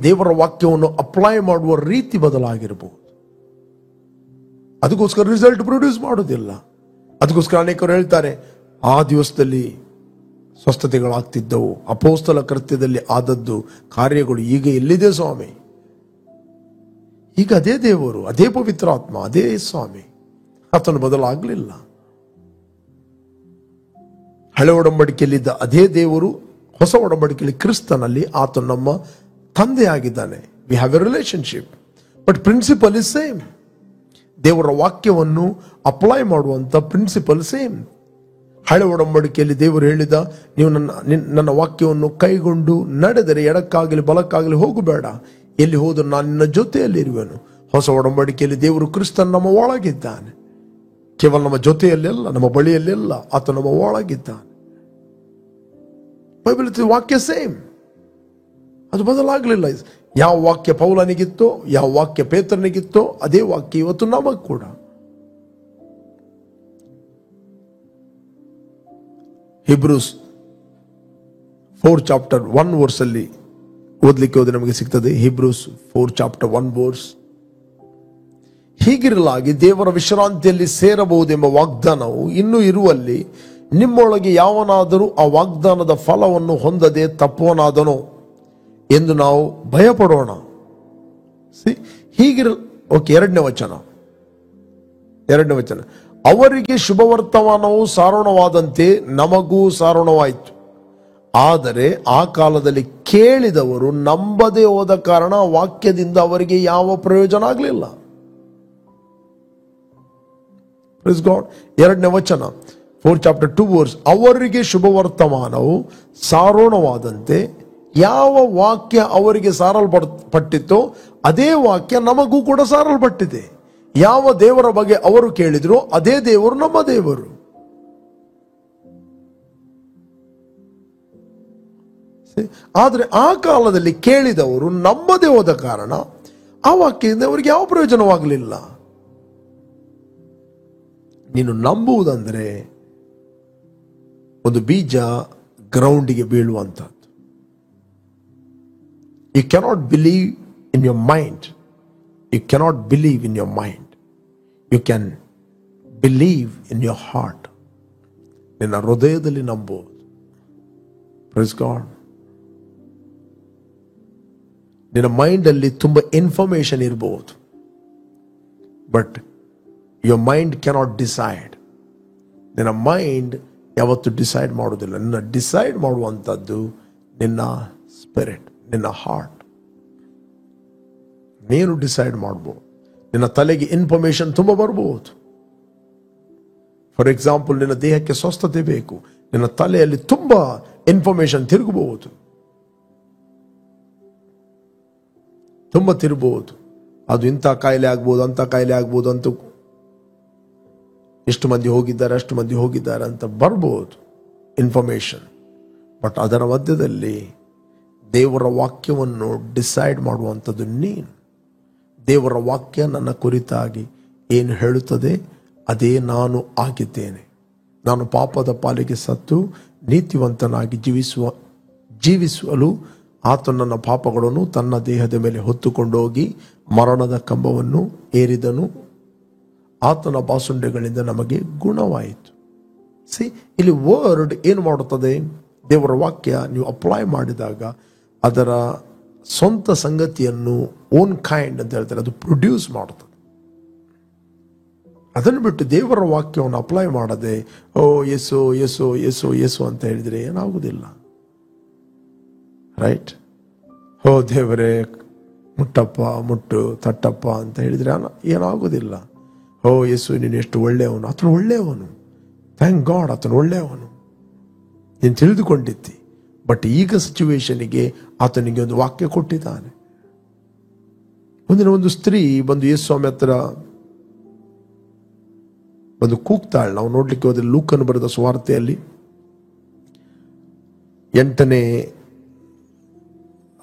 ದೇವರ ವಾಕ್ಯವನ್ನು ಅಪ್ಲೈ ಮಾಡುವ ರೀತಿ ಬದಲಾಗಿರ್ಬೋದು. ಅದಕ್ಕೋಸ್ಕರ ರಿಸಲ್ಟ್ ಪ್ರೊಡ್ಯೂಸ್ ಮಾಡೋದಿಲ್ಲ. ಅದಕ್ಕೋಸ್ಕರ ಅನೇಕರು ಹೇಳ್ತಾರೆ, ಆ ದಿವಸದಲ್ಲಿ ಸ್ವಸ್ಥತೆಗಳಾಗ್ತಿದ್ದವು, ಅಪೋಸ್ತಲ ಕೃತ್ಯದಲ್ಲಿ ಆದದ್ದು ಕಾರ್ಯಗಳು ಈಗ ಎಲ್ಲಿದೆ ಸ್ವಾಮಿ? ಈಗ ಅದೇ ದೇವರು, ಅದೇ ಪವಿತ್ರಾತ್ಮ, ಅದೇ ಸ್ವಾಮಿ, ಆತನು ಬದಲಾಗಲಿಲ್ಲ. ಹಳೆ ಒಡಂಬಡಿಕೆಯಲ್ಲಿದ್ದ ಅದೇ ದೇವರು ಹೊಸ ಒಡಂಬಡಿಕೆಯಲ್ಲಿ ಕ್ರಿಸ್ತನಲ್ಲಿ ಆತನು ನಮ್ಮ ತಂದೆ ಆಗಿದ್ದಾನೆ. We have a relationship, but principle is same. ದೇವರ ವಾಕ್ಯವನ್ನು ಅಪ್ಲೈ ಮಾಡುವಂತ ಪ್ರಿನ್ಸಿಪಲ್ ಸೇಮ್. ಹಳೆ ಒಡಂಬಡಿಕೆಯಲ್ಲಿ ದೇವರು ಹೇಳಿದ, ನೀವು ನನ್ನ ವಾಕ್ಯವನ್ನು ಕೈಗೊಂಡು ನಡೆದರೆ ಎಡಕ್ಕಾಗಲಿ ಬಲಕ್ಕಾಗಲಿ ಹೋಗಬೇಡ, ಎಲ್ಲಿ ಹೋದರೂ ನಾನು ನಿನ್ನ ಜೊತೆಯಲ್ಲಿ ಇರುವೆನು. ಹೊಸ ಒಡಂಬಡಿಕೆಯಲ್ಲಿ ದೇವರು ಕ್ರಿಸ್ತನ್ ನಮ್ಮ ಒಳಗಿದ್ದಾನೆ. ಕೇವಲ ನಮ್ಮ ಜೊತೆಯಲ್ಲೆಲ್ಲ, ನಮ್ಮ ಬಳಿಯಲ್ಲೆಲ್ಲ, ಆತ ನಮ್ಮ ಒಳಗಿದ್ದಾನೆ. ಬೈಬಲ್ ವಾಕ್ಯ ಸೇಮ್, ಅದು ಬದಲಾಗಲಿಲ್ಲ. ಯಾವ ವಾಕ್ಯ ಪೌಲನಿಗಿತ್ತೋ, ಯಾವ ವಾಕ್ಯ ಪೇತ್ರನಿಗಿತ್ತೋ ಅದೇ ವಾಕ್ಯ ಇವತ್ತು ನಮಗ್ ಕೂಡ. ಹಿಬ್ರೂಸ್ 4 ಚಾಪ್ಟರ್ 1 ವರ್ಸ್ ಅಲ್ಲಿ ಓದ್ಲಿಕ್ಕೆ ಹೋದ್ರೆ ನಮಗೆ ಸಿಗ್ತದೆ. ಹಿಬ್ರೂಸ್ 4 ಚಾಪ್ಟರ್ 1 ವರ್ಸ್, ಹೀಗಿರಲಾಗಿ ದೇವರ ವಿಶ್ರಾಂತಿಯಲ್ಲಿ ಸೇರಬಹುದೆಂಬ ವಾಗ್ದಾನವು ಇನ್ನೂ ಇರುವಲ್ಲಿ ನಿಮ್ಮೊಳಗೆ ಯಾವನಾದರೂ ಆ ವಾಗ್ದಾನದ ಫಲವನ್ನು ಹೊಂದದೆ ತಪ್ಪುವನಾದನೋ ಎಂದು ನಾವು ಭಯಪಡೋಣ. ಓಕೆ, ಎರಡನೇ ವಚನ, ಅವರಿಗೆ ಶುಭವರ್ತಮಾನವು ಸಾರೋಣವಾದಂತೆ ನಮಗೂ ಸಾರೋಣವಾಯಿತು. ಆದರೆ ಆ ಕಾಲದಲ್ಲಿ ಕೇಳಿದವರು ನಂಬದೇ ಹೋದ ಕಾರಣ ವಾಕ್ಯದಿಂದ ಅವರಿಗೆ ಯಾವ ಪ್ರಯೋಜನ ಆಗಲಿಲ್ಲ. Praise God. ಎರಡನೇ ವಚನ 4 ಚಾಪ್ಟರ್ 2 ವರ್ಸ್, ಅವರಿಗೆ ಶುಭವರ್ತಮಾನವು ಸಾರೋಣವಾದಂತೆ ಯಾವ ವಾಕ್ಯ ಅವರಿಗೆ ಸಾರಲ್ಪಟ್ಟಿತ್ತೋ ಅದೇ ವಾಕ್ಯ ನಮಗೂ ಕೂಡ ಸಾರಲ್ಪಟ್ಟಿದೆ. ಯಾವ ದೇವರ ಬಗ್ಗೆ ಅವರು ಕೇಳಿದ್ರು ಅದೇ ದೇವರು ನಮ್ಮ ದೇವರು. ಆದರೆ ಆ ಕಾಲದಲ್ಲಿ ಕೇಳಿದವರು ನಂಬದೇ ಹೋದ ಕಾರಣ ಆ ವಾಕ್ಯದಿಂದ ಅವರಿಗೆ ಯಾವ ಪ್ರಯೋಜನವಾಗಲಿಲ್ಲ. ನೀನು ನಂಬುವುದಂದ್ರೆ ಒಂದು ಬೀಜ ಗ್ರೌಂಡಿಗೆ ಬೀಳುವಂತಹದ್ದು. You cannot believe in your mind. You cannot believe in your mind. You can believe in your heart. ನಿನ್ನ ಹೃದಯದಲ್ಲಿ ನಂಬುವುದು. Praise God. ನಿನ್ನ ಮೈಂಡ್ ಅಲ್ಲಿ ತುಂಬಾ ಇನ್ಫಾರ್ಮೇಶನ್ ಇರಬಹುದು, but your mind cannot decide. ನಿನ್ನ ಮೈಂಡ್ ಯಾವತ್ತು ಡಿಸೈಡ್ ಮಾಡೋದಿಲ್ಲ. ನಿನ್ನ ಡಿಸೈಡ್ ಮಾಡುವಂಥದ್ದು ನಿನ್ನ ಸ್ಪಿರಿಟ್, ನಿನ್ನ ಹಾರ್ಟ್. ನೀನು ಡಿಸೈಡ್ ಮಾಡಬಹುದು. ನಿನ್ನ ತಲೆಗೆ ಇನ್ಫಾರ್ಮೇಶನ್ ತುಂಬ ಬರಬಹುದು, ಫಾರ್ ಎಕ್ಸಾಂಪಲ್, ನಿನ್ನ ದೇಹಕ್ಕೆ ಸ್ವಸ್ಥತೆ ಬೇಕು, ನಿನ್ನ ತಲೆಯಲ್ಲಿ ತುಂಬಾ ಇನ್ಫಾರ್ಮೇಶನ್ ತಿರುಗಬಹುದು, ತುಂಬ ತಿರುಗಬಹುದು. ಅದು ಇಂಥ ಕಾಯಿಲೆ ಆಗ್ಬೋದು, ಅಂಥ ಕಾಯಿಲೆ ಆಗ್ಬೋದು ಅಂತ, ಎಷ್ಟು ಮಂದಿ ಹೋಗಿದ್ದಾರೆ ಅಷ್ಟು ಮಂದಿ ಹೋಗಿದ್ದಾರೆ ಅಂತ ಬರ್ಬೋದು ಇನ್ಫಾರ್ಮೇಶನ್. ಬಟ್ ಅದರ ಮಧ್ಯದಲ್ಲಿ ದೇವರ ವಾಕ್ಯವನ್ನು ಡಿಸೈಡ್ ಮಾಡುವಂಥದ್ದು ನೀನು. ದೇವರ ವಾಕ್ಯ ನನ್ನ ಕುರಿತಾಗಿ ಏನು ಹೇಳುತ್ತದೆ ಅದೇ ನಾನು ಆಗಿದ್ದೇನೆ. ನಾನು ಪಾಪದ ಪಾಲಿಗೆ ಸತ್ತು ನೀತಿವಂತನಾಗಿ ಜೀವಿಸಲು ಆತ ನನ್ನ ಪಾಪಗಳನ್ನು ತನ್ನ ದೇಹದ ಮೇಲೆ ಹೊತ್ತುಕೊಂಡೋಗಿ ಮರಣದ ಕಂಬವನ್ನು ಏರಿದನು. ಆತನ ಬಾಸುಂಡೆಗಳಿಂದ ನಮಗೆ ಗುಣವಾಯಿತು. ಇಲ್ಲಿ ವರ್ಡ್ ಏನು ಮಾಡುತ್ತದೆ? ದೇವರ ವಾಕ್ಯ ನೀವು ಅಪ್ಲೈ ಮಾಡಿದಾಗ ಅದರ ಸ್ವಂತ ಸಂಗತಿಯನ್ನು ಓನ್ ಕೈಂಡ್ ಅಂತ ಹೇಳ್ತಾರೆ, ಅದು ಪ್ರೊಡ್ಯೂಸ್ ಮಾಡುತ್ತದೆ. ಅದನ್ನು ಬಿಟ್ಟು ದೇವರ ವಾಕ್ಯವನ್ನು ಅಪ್ಲೈ ಮಾಡದೆ ಓ ಯೇಸು ಯೇಸು ಯೇಸು ಯೇಸು ಅಂತ ಹೇಳಿದರೆ ಏನಾಗುವುದಿಲ್ಲ. ರೈಟ್? ಓ ದೇವರೇ ಮುಟ್ಟಪ್ಪ, ಮುಟ್ಟು ತಟ್ಟಪ್ಪ ಅಂತ ಹೇಳಿದರೆ ಏನಾಗುವುದಿಲ್ಲ. ಓ ಯೇಸು ನೀನು ಎಷ್ಟು ಒಳ್ಳೆಯವನು, ಆತನು ಒಳ್ಳೆಯವನು, ಥ್ಯಾಂಕ್ ಗಾಡ್ ಆತನು ಒಳ್ಳೆಯವನು, ನೀನು ತಿಳಿದುಕೊಂಡಿದ್ದಿ. ಬಟ್ ಈಗ ಸಿಚುವೇಶನಿಗೆ ಆತನಿಗೆ ಒಂದು ವಾಕ್ಯ ಕೊಟ್ಟಿದ್ದಾನೆ. ಒಂದಿನ ಒಂದು ಸ್ತ್ರೀ ಬಂದು ಯೇಸು ಸ್ವಾಮಿ ಹತ್ರ ಬಂದು ಕೂಗ್ತಾಳೆ. ನಾವು ನೋಡ್ಲಿಕ್ಕೆ ಹೋದ್ರೆ ಲೂಕನು ಬರೆದ ಸುವಾರ್ತೆಯಲ್ಲಿ 8ನೇ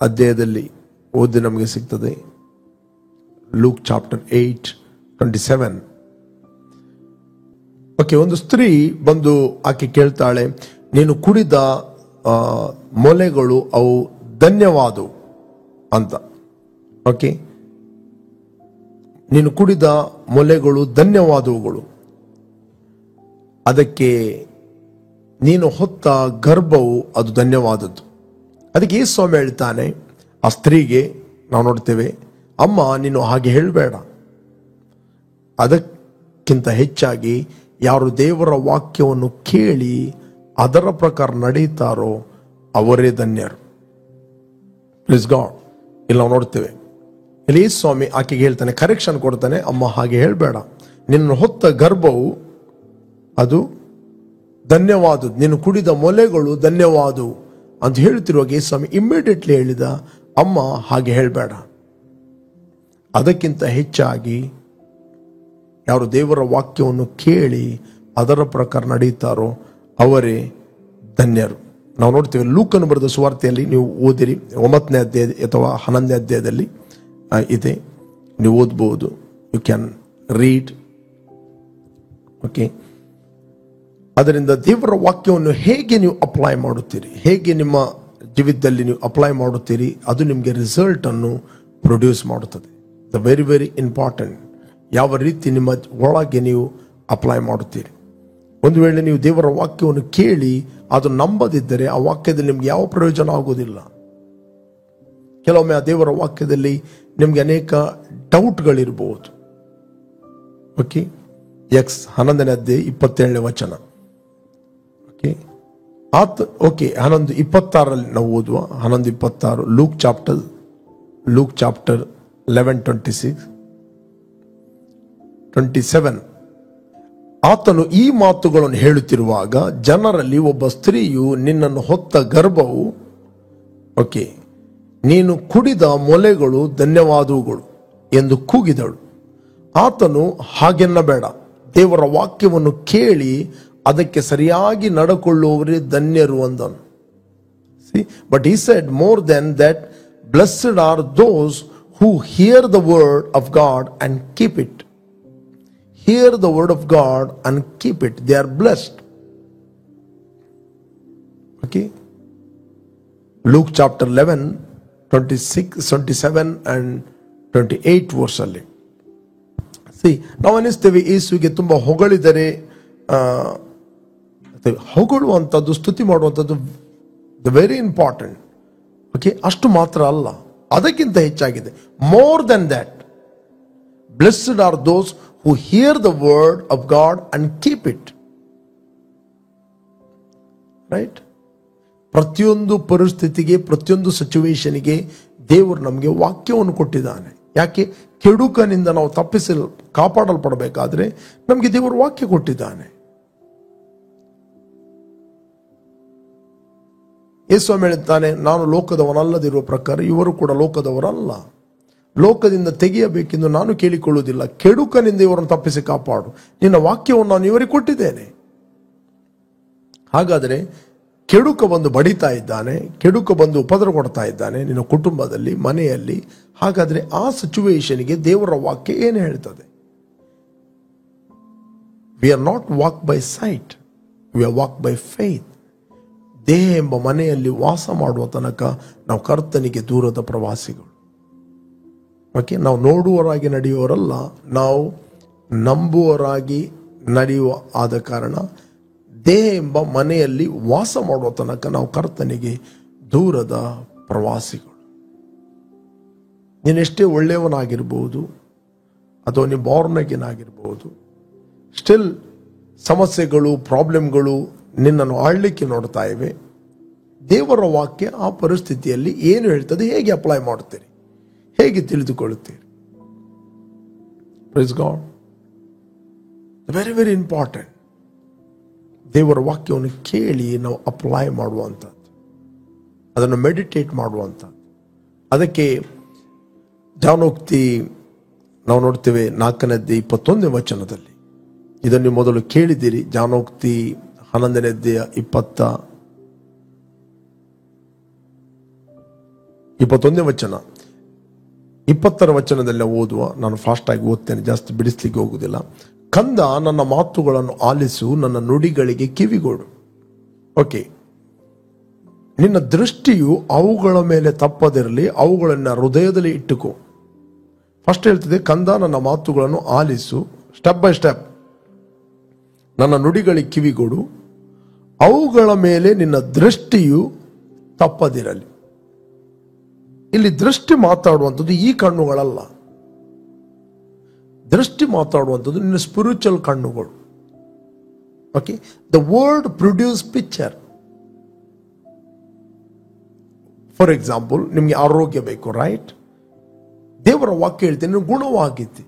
ಅಧ್ಯಾಯದಲ್ಲಿ ಓದಿ ನಮಗೆ ಸಿಗ್ತದೆ. Luke chapter 8:27. ಓಕೆ, ಒಂದು ಸ್ತ್ರೀ ಬಂದು ಆಕೆ ಕೇಳ್ತಾಳೆ, ನೀನು ಕುಡಿದ ಮೊಲೆಗಳು ಅವು ಧನ್ಯವಾದವು ಅಂತ. ಓಕೆ, ನೀನು ಕುಡಿದ ಮೊಲೆಗಳು ಧನ್ಯವಾದವುಗಳು, ಅದಕ್ಕೆ ನೀನು ಹೊತ್ತ ಗರ್ಭವು ಅದು ಧನ್ಯವಾದದ್ದು. ಅದಕ್ಕೆ ಯೇಸು ಸ್ವಾಮಿ ಹೇಳ್ತಾನೆ ಆ ಸ್ತ್ರೀಗೆ, ನಾವು ನೋಡ್ತೇವೆ, ಅಮ್ಮ ನೀನು ಹಾಗೆ ಹೇಳಬೇಡ, ಅದಕ್ಕಿಂತ ಹೆಚ್ಚಾಗಿ ಯಾರು ದೇವರ ವಾಕ್ಯವನ್ನು ಕೇಳಿ ಅದರ ಪ್ರಕಾರ ನಡೀತಾರೋ ಅವರೇ ಧನ್ಯರು. Please god. ಇಲ್ಲಿ ನಾವು ನೋಡ್ತೇವೆ, ಇಲ್ಲಿ ಯೇಸು ಸ್ವಾಮಿ ಆಕೆಗೆ ಹೇಳ್ತಾನೆ, ಕರೆಕ್ಷನ್ ಕೊಡ್ತಾನೆ, ಅಮ್ಮ ಹಾಗೆ ಹೇಳಬೇಡ, ನಿನ್ನ ಹೊತ್ತ ಗರ್ಭವು ಅದು ಧನ್ಯವಾದದ್ದು, ನೀನು ಕುಡಿದ ಮೊಲೆಗಳು ಧನ್ಯವಾದವು ಅಂತ ಹೇಳ್ತಿರುವಾಗ ಯೇಸು ಸ್ವಾಮಿ ಇಮ್ಮಿಡಿಯೇಟ್ಲಿ ಹೇಳಿದ, ಅಮ್ಮ ಹಾಗೆ ಹೇಳಬೇಡ, ಅದಕ್ಕಿಂತ ಹೆಚ್ಚಾಗಿ ಯಾರು ದೇವರ ವಾಕ್ಯವನ್ನು ಕೇಳಿ ಅದರ ಪ್ರಕಾರ ನಡೀತಾರೋ ಅವರೇ ಧನ್ಯರು. ನಾವು ನೋಡ್ತೇವೆ ಲೂಕನು ಬರೆದ ಸುವಾರ್ತೆಯಲ್ಲಿ, ನೀವು ಓದಿರಿ 9ನೇ ಅಧ್ಯಾಯ ಅಥವಾ 11ನೇ ಅಧ್ಯಾಯದಲ್ಲಿ ಇದೆ, ನೀವು ಓದ್ಬೋದು, ಯು ಕ್ಯಾನ್ ರೀಡ್. ಓಕೆ, ಅದರಿಂದ ದೇವರ ವಾಕ್ಯವನ್ನು ಹೇಗೆ ನೀವು ಅಪ್ಲೈ ಮಾಡುತ್ತೀರಿ, ಹೇಗೆ ನಿಮ್ಮ ಜೀವಿತದಲ್ಲಿ ನೀವು ಅಪ್ಲೈ ಮಾಡುತ್ತೀರಿ, ಅದು ನಿಮಗೆ ರಿಸಲ್ಟ್ ಅನ್ನು ಪ್ರೊಡ್ಯೂಸ್ ಮಾಡುತ್ತದೆ. The very very important. ಯಾವ ರೀತಿ ನಿಮ್ಮ ಒಳಗೆ ನೀವು ಅಪ್ಲೈ ಮಾಡುತ್ತೀರಿ. ಒಂದು ವೇಳೆ ನೀವು ದೇವರ ವಾಕ್ಯವನ್ನು ಕೇಳಿ ಅದು ನಂಬದಿದ್ದರೆ ಆ ವಾಕ್ಯದಲ್ಲಿ ನಿಮ್ಗೆ ಯಾವ ಪ್ರಯೋಜನ ಆಗುವುದಿಲ್ಲ. ಕೆಲವೊಮ್ಮೆ ಆ ದೇವರ ವಾಕ್ಯದಲ್ಲಿ ನಿಮ್ಗೆ ಅನೇಕ ಡೌಟ್ಗಳಿರ್ಬೋದು. ಓಕೆ, 11ನೇ ಅಧ್ಯಾಯ 27ನೇ ವಚನ. ಓಕೆ, 11:26 ನಾವು ಓದುವ. 11:26 ಲೂಕ್ ಚಾಪ್ಟರ್ 11:26-27. ಆತನು ಈ ಮಾತುಗಳನ್ನು ಹೇಳುತ್ತಿರುವಾಗ ಜನರಲ್ಲಿ ಒಬ್ಬ ಸ್ತ್ರೀಯು ನಿನ್ನನ್ನು ಹೊತ್ತ ಗರ್ಭವು, ಓಕೆ, ನೀನು ಕುಡಿದ ಮೊಲೆಗಳು ಧನ್ಯವಾದವುಗಳು ಎಂದು ಕೂಗಿದಳು. ಆತನು ಹಾಗೆನ್ನಬೇಡ, ದೇವರ ವಾಕ್ಯವನ್ನು ಕೇಳಿ ಅದಕ್ಕೆ ಸರಿಯಾಗಿ ನಡಕೊಳ್ಳುವವರೇ ಧನ್ಯರು ಅಂದನು. But he said more than that, blessed are those who hear the word of God and keep it. Hear the word of God and keep it. They are blessed. Okay. Luke chapter 11:26-27 and 28 verse ಅಲ್ಲಿ. ನಾವು ಅನಿಸ್ತೇವೆ ಯೇಸುವಿಗೆ ತುಂಬಾ ಹೊಗಳಿದರೆ, ಹೊಗಳುವಂಥದ್ದು, ಸ್ತುತಿ ಮಾಡುವಂಥದ್ದು ವೆರಿ ಇಂಪಾರ್ಟೆಂಟ್. ಓಕೆ, ಅಷ್ಟು ಮಾತ್ರ ಅಲ್ಲ, ಅದಕ್ಕಿಂತ ಹೆಚ್ಚಾಗಿದೆ. More than that, blessed are those who hear the word of God and keep it. Right? ಪ್ರತಿಯೊಂದು ಪರಿಸ್ಥಿತಿಗೆ, ಪ್ರತಿಯೊಂದು ಸಿಚುವೇಶನ್ಗೆ ದೇವರು ನಮಗೆ ವಾಕ್ಯವನ್ನು ಕೊಟ್ಟಿದ್ದಾನೆ. ಯಾಕೆ? ಕೆಡುಕನಿಂದ ನಾವು ಕಾಪಾಡಲ್ಪಡಬೇಕಾದ್ರೆ ನಮಗೆ ದೇವರು ವಾಕ್ಯ ಕೊಟ್ಟಿದ್ದಾನೆ. ಯೇಸು ಹೇಳುತ್ತಾನೆ, ನಾನು ಲೋಕದವನಲ್ಲದಿರುವ ಪ್ರಕಾರ ಇವರು ಕೂಡ ಲೋಕದವರಲ್ಲ. ಲೋಕದಿಂದ ತೆಗೆಯಬೇಕೆಂದು ನಾನು ಕೇಳಿಕೊಳ್ಳುವುದಿಲ್ಲ, ಕೆಡುಕನಿಂದ ಇವರನ್ನು ತಪ್ಪಿಸಿ ಕಾಪಾಡು. ನಿನ್ನ ವಾಕ್ಯವನ್ನು ನಾನು ಇವರಿಗೆ ಕೊಟ್ಟಿದ್ದೇನೆ. ಹಾಗಾದರೆ ಕೆಡುಕ ಬಂದು ಬಡಿತಾ ಇದ್ದಾನೆ, ಕೆಡುಕ ಬಂದು ಉಪದ್ರ ಕೊಡ್ತಾ ಇದ್ದಾನೆ ನಿನ್ನ ಕುಟುಂಬದಲ್ಲಿ, ಮನೆಯಲ್ಲಿ. ಹಾಗಾದರೆ ಆ ಸಿಚುವೇಶನ್ಗೆ ದೇವರ ವಾಕ್ಯ ಏನು ಹೇಳ್ತದೆ? We are not walk by site, we are walk by faith. ದೇಹ ಎಂಬ ಮನೆಯಲ್ಲಿ ವಾಸ ಮಾಡುವ ತನಕ ನಾವು ಕರ್ತನಿಗೆ ದೂರದ ಪ್ರವಾಸಿಗಳು. ಓಕೆ, ನಾವು ನೋಡುವವರಾಗಿ ನಡೆಯುವವರಲ್ಲ, ನಾವು ನಂಬುವವರಾಗಿ ನಡೆಯುವ ಆದ ಕಾರಣ ದೇಹ ಎಂಬ ಮನೆಯಲ್ಲಿ ವಾಸ ಮಾಡುವ ತನಕ ನಾವು ಕರ್ತನಿಗೆ ದೂರದ ಪ್ರವಾಸಿಗಳು. ನೀನೆಷ್ಟೇ ಒಳ್ಳೆಯವನಾಗಿರ್ಬೋದು ಅಥವಾ ನೀವು ಬಾರ್ನ್ ಅಗೇನ್ ಆಗಿರ್ಬೋದು, ಸ್ಟಿಲ್ ಸಮಸ್ಯೆಗಳು, ಪ್ರಾಬ್ಲಮ್ಗಳು ನಿನ್ನನ್ನು ಆಳ್ಲಿಕ್ಕೆ ನೋಡ್ತಾ ಇವೆ. ದೇವರ ವಾಕ್ಯ ಆ ಪರಿಸ್ಥಿತಿಯಲ್ಲಿ ಏನು ಹೇಳ್ತದೆ, ಹೇಗೆ ಅಪ್ಲೈ ಮಾಡುತ್ತೀರಿ, ಹೇಗೆ ತಿಳಿದುಕೊಳ್ಳುತ್ತೀರಿ? Praise God. Very very important. ದೇವರ ವಾಕ್ಯವನ್ನು ಕೇಳಿ ನಾವು ಅಪ್ಲೈ ಮಾಡುವಂಥದ್ದು, ಅದನ್ನು ಮೆಡಿಟೇಟ್ ಮಾಡುವಂಥದ್ದು. ಅದಕ್ಕೆ ಜ್ಞಾನೋಕ್ತಿ ನಾವು ನೋಡ್ತೇವೆ 4:21 ವಚನದಲ್ಲಿ. ಇದನ್ನು ಮೊದಲು ಕೇಳಿದಿರಿ. ಜ್ಞಾನೋಕ್ತಿ 11:21 ವಚನ. 20ರ ವಚನದಲ್ಲಿ ಓದುವ. ನಾನು ಫಾಸ್ಟ್ ಆಗಿ ಓದ್ತೇನೆ, ಜಾಸ್ತಿ ಬಿಡಿಸ್ಲಿಕ್ಕೆ ಹೋಗುವುದಿಲ್ಲ. ಕಂದ, ನನ್ನ ಮಾತುಗಳನ್ನು ಆಲಿಸು, ನನ್ನ ನುಡಿಗಳಿಗೆ ಕಿವಿಗೊಡು. ಓಕೆ, ನಿನ್ನ ದೃಷ್ಟಿಯು ಅವುಗಳ ಮೇಲೆ ತಪ್ಪದಿರಲಿ, ಅವುಗಳನ್ನ ಹೃದಯದಲ್ಲಿ ಇಟ್ಟುಕೋ. ಫಸ್ಟ್ ಹೇಳ್ತದೆ, ಕಂದ ನನ್ನ ಮಾತುಗಳನ್ನು ಆಲಿಸು, ಸ್ಟೆಪ್ ಬೈ ಸ್ಟೆಪ್. ನನ್ನ ನುಡಿಗಳಿಗೆ ಕಿವಿಗೊಡು, ಅವುಗಳ ಮೇಲೆ ನಿನ್ನ ದೃಷ್ಟಿಯು ತಪ್ಪದಿರಲಿ. ಇಲ್ಲಿ ದೃಷ್ಟಿ ಮಾತಾಡುವಂಥದ್ದು ಈ ಕಣ್ಣುಗಳಲ್ಲ. ದೃಷ್ಟಿ ಮಾತಾಡುವಂಥದ್ದು ನಿನ್ನ ಸ್ಪಿರಿಚುವಲ್ ಕಣ್ಣುಗಳು. Okay, the word produce picture. For example, ನಿಮಗೆ ಆರೋಗ್ಯ ಬೇಕು, ರೈಟ್? ದೇವರ ವಾಕ್ಯ ಹೇಳ್ತೀನಿ, ಗುಣವಾಗಿದೆ.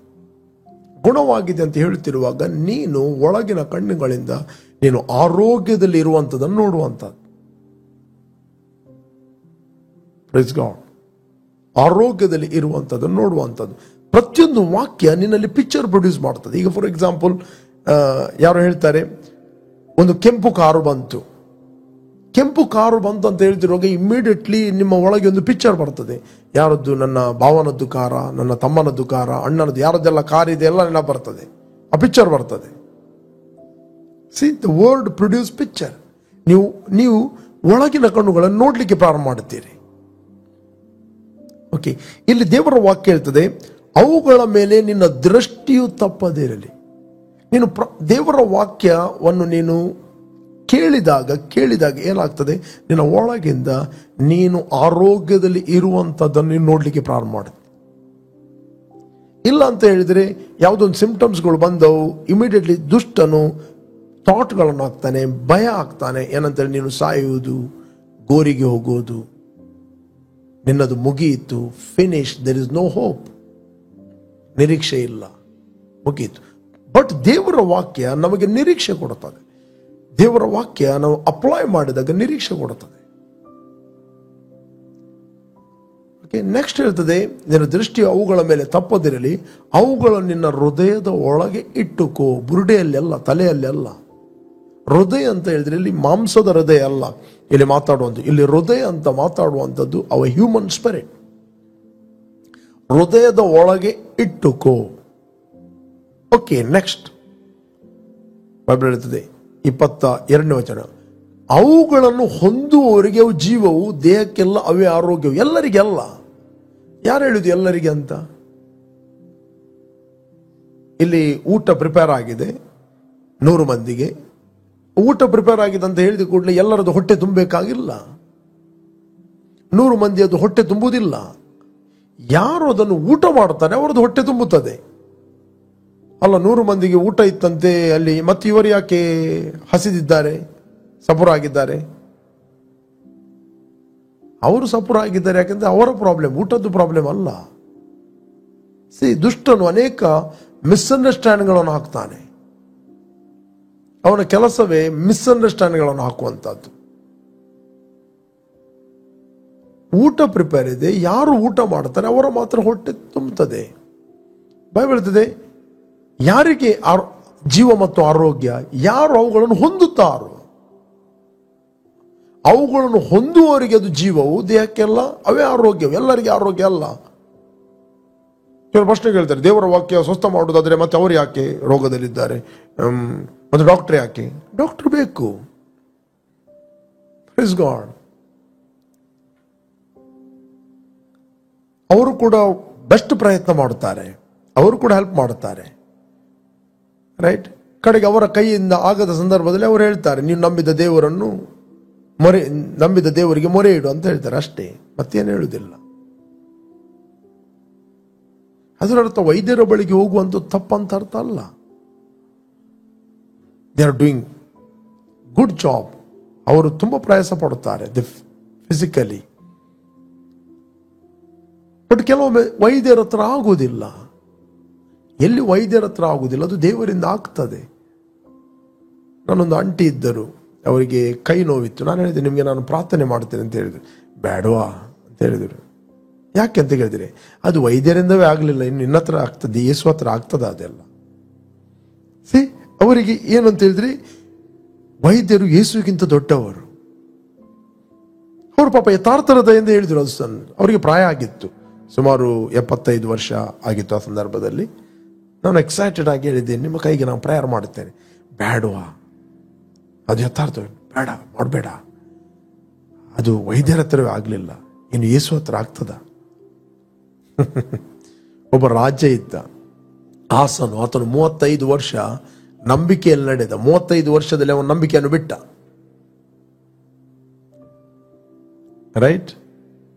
ಗುಣವಾಗಿದೆ ಅಂತ ಹೇಳ್ತಿರುವಾಗ ನೀನು ಒಳಗಿನ ಕಣ್ಣುಗಳಿಂದ ನೀನು ಆರೋಗ್ಯದಲ್ಲಿ ಇರುವಂಥದ್ದನ್ನು ನೋಡುವಂಥದ್ದು. Praise God. ಆರೋಗ್ಯದಲ್ಲಿ ಇರುವಂಥದ್ದನ್ನು ನೋಡುವಂಥದ್ದು. ಪ್ರತಿಯೊಂದು ವಾಕ್ಯ ನಿನ್ನಲ್ಲಿ ಪಿಕ್ಚರ್ ಪ್ರೊಡ್ಯೂಸ್ ಮಾಡ್ತದೆ. ಈಗ ಫಾರ್ ಎಕ್ಸಾಂಪಲ್, ಯಾರು ಹೇಳ್ತಾರೆ, ಒಂದು ಕೆಂಪು ಕಾರು ಬಂತು. ಕೆಂಪು ಕಾರು ಬಂತು ಅಂತ ಹೇಳ್ತಿರುವಾಗ ಇಮ್ಮಿಡಿಯೇಟ್ಲಿ ನಿಮ್ಮ ಒಳಗೆ ಒಂದು ಪಿಕ್ಚರ್ ಬರ್ತದೆ. ಯಾರದ್ದು? ನನ್ನ ಭಾವನದ್ದು ಕಾರ, ನನ್ನ ತಮ್ಮನದ್ದು ಕಾರ, ಅಣ್ಣನದ್ದು, ಯಾರದ್ದೆಲ್ಲ ಕಾರ್ ಇದೆ ಎಲ್ಲ ನೆನಪು ಬರ್ತದೆ, ಆ ಪಿಕ್ಚರ್ ಬರ್ತದೆ. C, the word produce picture. ನೀವು ಒಳಗಿನ ಕಣ್ಣುಗಳನ್ನು ನೋಡ್ಲಿಕ್ಕೆ ಪ್ರಾರಂಭ ಮಾಡುತ್ತೀರಿ. ಓಕೆ, ಇಲ್ಲಿ ದೇವರ ವಾಕ್ಯ ಹೇಳ್ತದೆ, ಅವುಗಳ ಮೇಲೆ ನಿನ್ನ ದೃಷ್ಟಿಯು ತಪ್ಪದಿರಲಿ. ನೀನು ದೇವರ ವಾಕ್ಯವನ್ನು ನೀನು ಕೇಳಿದಾಗ ಏನಾಗ್ತದೆ, ನಿನ್ನ ಒಳಗಿಂದ ನೀನು ಆರೋಗ್ಯದಲ್ಲಿ ಇರುವಂಥದ್ದನ್ನು ನೀನು ನೋಡ್ಲಿಕ್ಕೆ ಪ್ರಾರಂಭ ಮಾಡುತ್ತೆ. ಇಲ್ಲ ಅಂತ ಹೇಳಿದ್ರೆ, ಯಾವುದೊಂದು ಸಿಂಪ್ಟಮ್ಸ್ಗಳು ಬಂದವು, ಇಮಿಡಿಯೇಟ್ಲಿ ದುಷ್ಟನು ಥಾಟ್ಗಳನ್ನು ಹಾಕ್ತಾನೆ, ಭಯ ಆಗ್ತಾನೆ. ಏನಂತೇಳಿ, ನೀನು ಸಾಯುವುದು, ಗೋರಿಗೆ ಹೋಗುವುದು, ನಿನ್ನದು ಮುಗಿಯಿತು, finish, there is no hope, ನಿರೀಕ್ಷೆ ಇಲ್ಲ, ಮುಗಿಯಿತು. ಬಟ್ ದೇವರ ವಾಕ್ಯ ನಮಗೆ ನಿರೀಕ್ಷೆ ಕೊಡುತ್ತದೆ. ದೇವರ ವಾಕ್ಯ ನಾವು ಅಪ್ಲೈ ಮಾಡಿದಾಗ ನಿರೀಕ್ಷೆ ಕೊಡುತ್ತದೆ. ಓಕೆ, ನೆಕ್ಸ್ಟ್ ಹೇಳ್ತದೆ, ನಿನ್ನ ದೃಷ್ಟಿ ಅವುಗಳ ಮೇಲೆ ತಪ್ಪದಿರಲಿ, ಅವುಗಳು ನಿನ್ನ ಹೃದಯದ ಒಳಗೆ ಇಟ್ಟುಕೋ. ಬುರುಡೆಯಲ್ಲೆಲ್ಲ, ತಲೆಯಲ್ಲೆಲ್ಲ. ಹೃದಯ ಅಂತ ಹೇಳಿದ್ರೆ ಇಲ್ಲಿ ಮಾಂಸದ ಹೃದಯ ಅಲ್ಲ ಇಲ್ಲಿ ಮಾತಾಡುವಂಥದ್ದು. ಇಲ್ಲಿ ಹೃದಯ ಅಂತ ಮಾತಾಡುವಂಥದ್ದು ಅವ ಹ್ಯೂಮನ್ ಸ್ಪಿರಿಟ್. ಹೃದಯದ ಒಳಗೆ ಇಟ್ಟುಕೋ. ಓಕೆ, ನೆಕ್ಸ್ಟ್ ಬೈಬಲ್ ಹೇಳ್ತದೆ 22ನೇ ವಚನ, ಅವುಗಳನ್ನು ಹೊಂದುವವರಿಗೆ ಅವು ಜೀವವು, ದೇಹಕ್ಕೆಲ್ಲ ಅವೇ ಆರೋಗ್ಯವು. ಎಲ್ಲರಿಗೆಲ್ಲ. ಯಾರು ಹೇಳುದು ಎಲ್ಲರಿಗೆ ಅಂತ? ಇಲ್ಲಿ ಊಟ ಪ್ರಿಪೇರ್ ಆಗಿದೆ 100 ಮಂದಿಗೆ. ಊಟ ಪ್ರಿಪೇರ್ ಆಗಿದೆ ಅಂತ ಹೇಳಿದ ಕೂಡಲೇ ಎಲ್ಲರದ್ದು ಹೊಟ್ಟೆ ತುಂಬಬೇಕಾಗಿಲ್ಲ. 100 ಮಂದಿ ಅದು ಹೊಟ್ಟೆ ತುಂಬುವುದಿಲ್ಲ. ಯಾರು ಅದನ್ನು ಊಟ ಮಾಡ್ತಾರೆ ಅವರದ್ದು ಹೊಟ್ಟೆ ತುಂಬುತ್ತದೆ. ಅಲ್ಲ, 100 ಮಂದಿಗೆ ಊಟ ಇತ್ತಂತೆ ಅಲ್ಲಿ, ಮತ್ತೆ ಇವರು ಯಾಕೆ ಹಸಿದಿದ್ದಾರೆ, ಸಪುರಾಗಿದ್ದಾರೆ? ಅವರು ಸಪುರಾಗಿದ್ದಾರೆ ಯಾಕೆಂದ್ರೆ ಅವರ ಪ್ರಾಬ್ಲಮ್, ಊಟದ್ದು ಪ್ರಾಬ್ಲಮ್ ಅಲ್ಲ. ದುಷ್ಟನು ಅನೇಕ ಮಿಸ್ಅಂಡರ್ಸ್ಟ್ಯಾಂಡಿಂಗ್ಗಳನ್ನು ಹಾಕ್ತಾನೆ. ಅವನ ಕೆಲಸವೇ ಮಿಸ್ಅಂಡರ್ಸ್ಟ್ಯಾಂಡಿಂಗ್ಗಳನ್ನು ಹಾಕುವಂಥದ್ದು. ಊಟ ಪ್ರಿಪೇರ್ ಇದೆ, ಯಾರು ಊಟ ಮಾಡ್ತಾರೆ ಅವರ ಮಾತ್ರ ಹೊಟ್ಟೆ ತುಂಬುತ್ತದೆ. ಬೈಬಲ್ ಹೇಳ್ತದೆ, ಯಾರಿಗೆ ಜೀವ ಮತ್ತು ಆರೋಗ್ಯ, ಯಾರು ಅವುಗಳನ್ನು ಹೊಂದುತ್ತಾರೋ, ಅವುಗಳನ್ನು ಹೊಂದುವವರಿಗೆ ಅದು ಜೀವವು, ದೇಹಕ್ಕೆಲ್ಲ ಅವೇ ಆರೋಗ್ಯವು. ಎಲ್ಲರಿಗೆ ಆರೋಗ್ಯ ಅಲ್ಲ. ಕೆಲವು ಪ್ರಶ್ನೆ ಕೇಳ್ತಾರೆ, ದೇವರ ವಾಕ್ಯ ಸ್ವಸ್ಥ ಮಾಡುವುದಾದ್ರೆ ಮತ್ತೆ ಅವರು ಯಾಕೆ ರೋಗದಲ್ಲಿದ್ದಾರೆ, ಮತ್ತೆ ಡಾಕ್ಟರ್ ಯಾಕೆ? ಡಾಕ್ಟರ್ ಬೇಕು. Praise God. ಅವರು ಕೂಡ ಬೆಸ್ಟ್ ಪ್ರಯತ್ನ ಮಾಡುತ್ತಾರೆ, ಅವರು ಕೂಡ ಹೆಲ್ಪ್ ಮಾಡುತ್ತಾರೆ, ರೈಟ್. ಕಡೆಗೆ ಅವರ ಕೈಯಿಂದ ಆಗದ ಸಂದರ್ಭದಲ್ಲಿ ಅವರು ಹೇಳ್ತಾರೆ, ನೀವು ನಂಬಿದ ದೇವರಿಗೆ ಮೊರೆ ಇಡು ಅಂತ ಹೇಳ್ತಾರೆ, ಅಷ್ಟೇ, ಮತ್ತೇನು ಹೇಳುವುದಿಲ್ಲ. ಅದರ ಅರ್ಥ ವೈದ್ಯರ ಬಳಿಗೆ ಹೋಗುವಂತ ತಪ್ಪಂತ ಅರ್ಥ ಅಲ್ಲ. They are doing good job. ಅವರು ತುಂಬಾ ಪ್ರಯಾಸ ಪಡುತ್ತಾರೆ ಫಿಸಿಕಲಿ. ಬಟ್ ಕೆಲವೊಮ್ಮೆ ವೈದ್ಯರ ಹತ್ರ ಆಗುವುದಿಲ್ಲ. ಎಲ್ಲಿ ವೈದ್ಯರ ಹತ್ರ ಆಗುವುದಿಲ್ಲ, ಅದು ದೇವರಿಂದ ಆಗ್ತದೆ. ನಾನೊಂದು ಆಂಟಿ ಇದ್ದರು, ಅವರಿಗೆ ಕೈ ನೋವಿತ್ತು. ನಾನು ಹೇಳಿದೆ, ನಿಮಗೆ ನಾನು ಪ್ರಾರ್ಥನೆ ಮಾಡ್ತೇನೆ ಅಂತ ಹೇಳಿದ್ರು. ಬೇಡವಾ ಅಂತ ಹೇಳಿದರು. ಯಾಕೆ ಅಂತ ಹೇಳಿದ್ರೆ, ಅದು ವೈದ್ಯರಿಂದವೇ ಆಗಲಿಲ್ಲ, ಇನ್ನು ನಿನ್ನ ಹತ್ರ ಆಗ್ತದೆ, ಯೇಸು ಹತ್ರ ಆಗ್ತದ ಅದೆಲ್ಲ. ಅವರಿಗೆ ಏನಂತ ಹೇಳಿದ್ರೆ, ವೈದ್ಯರು ಯೇಸುಗಿಂತ ದೊಡ್ಡವರು. ಅವರು ಪಾಪ ಯಥಾರ್ಥರದ ಎಂದು ಹೇಳಿದ್ರು. ಅದು ಅವರಿಗೆ ಪ್ರಾಯ ಆಗಿತ್ತು, ಸುಮಾರು 75 ವರ್ಷ ಆಗಿತ್ತು. ಆ ಸಂದರ್ಭದಲ್ಲಿ ನಾನು ಎಕ್ಸೈಟೆಡ್ ಆಗಿ ಹೇಳಿದ್ದೇನೆ, ನಿಮ್ಮ ಕೈಗೆ ನಾನು ಪ್ರೇಯರ್ ಮಾಡುತ್ತೇನೆ. ಬೇಡವಾ, ಅದು ಯಥಾರ್ಥ, ಬೇಡ ಮಾಡಬೇಡ, ಅದು ವೈದ್ಯರ ಹತ್ರವೇ ಆಗಲಿಲ್ಲ, ಇನ್ನು ಯೇಸು ಹತ್ರ ಆಗ್ತದ. ಒಬ್ಬ ರಾಜ್ಯ ಇದ್ದ, ಆತನು 35 ವರ್ಷ ನಂಬಿಕೆಯಲ್ಲಿ ನಡೆದ. 35 ವರ್ಷದಲ್ಲಿ ಅವನ ನಂಬಿಕೆಯನ್ನು ಬಿಟ್ಟ, ರೈಟ್.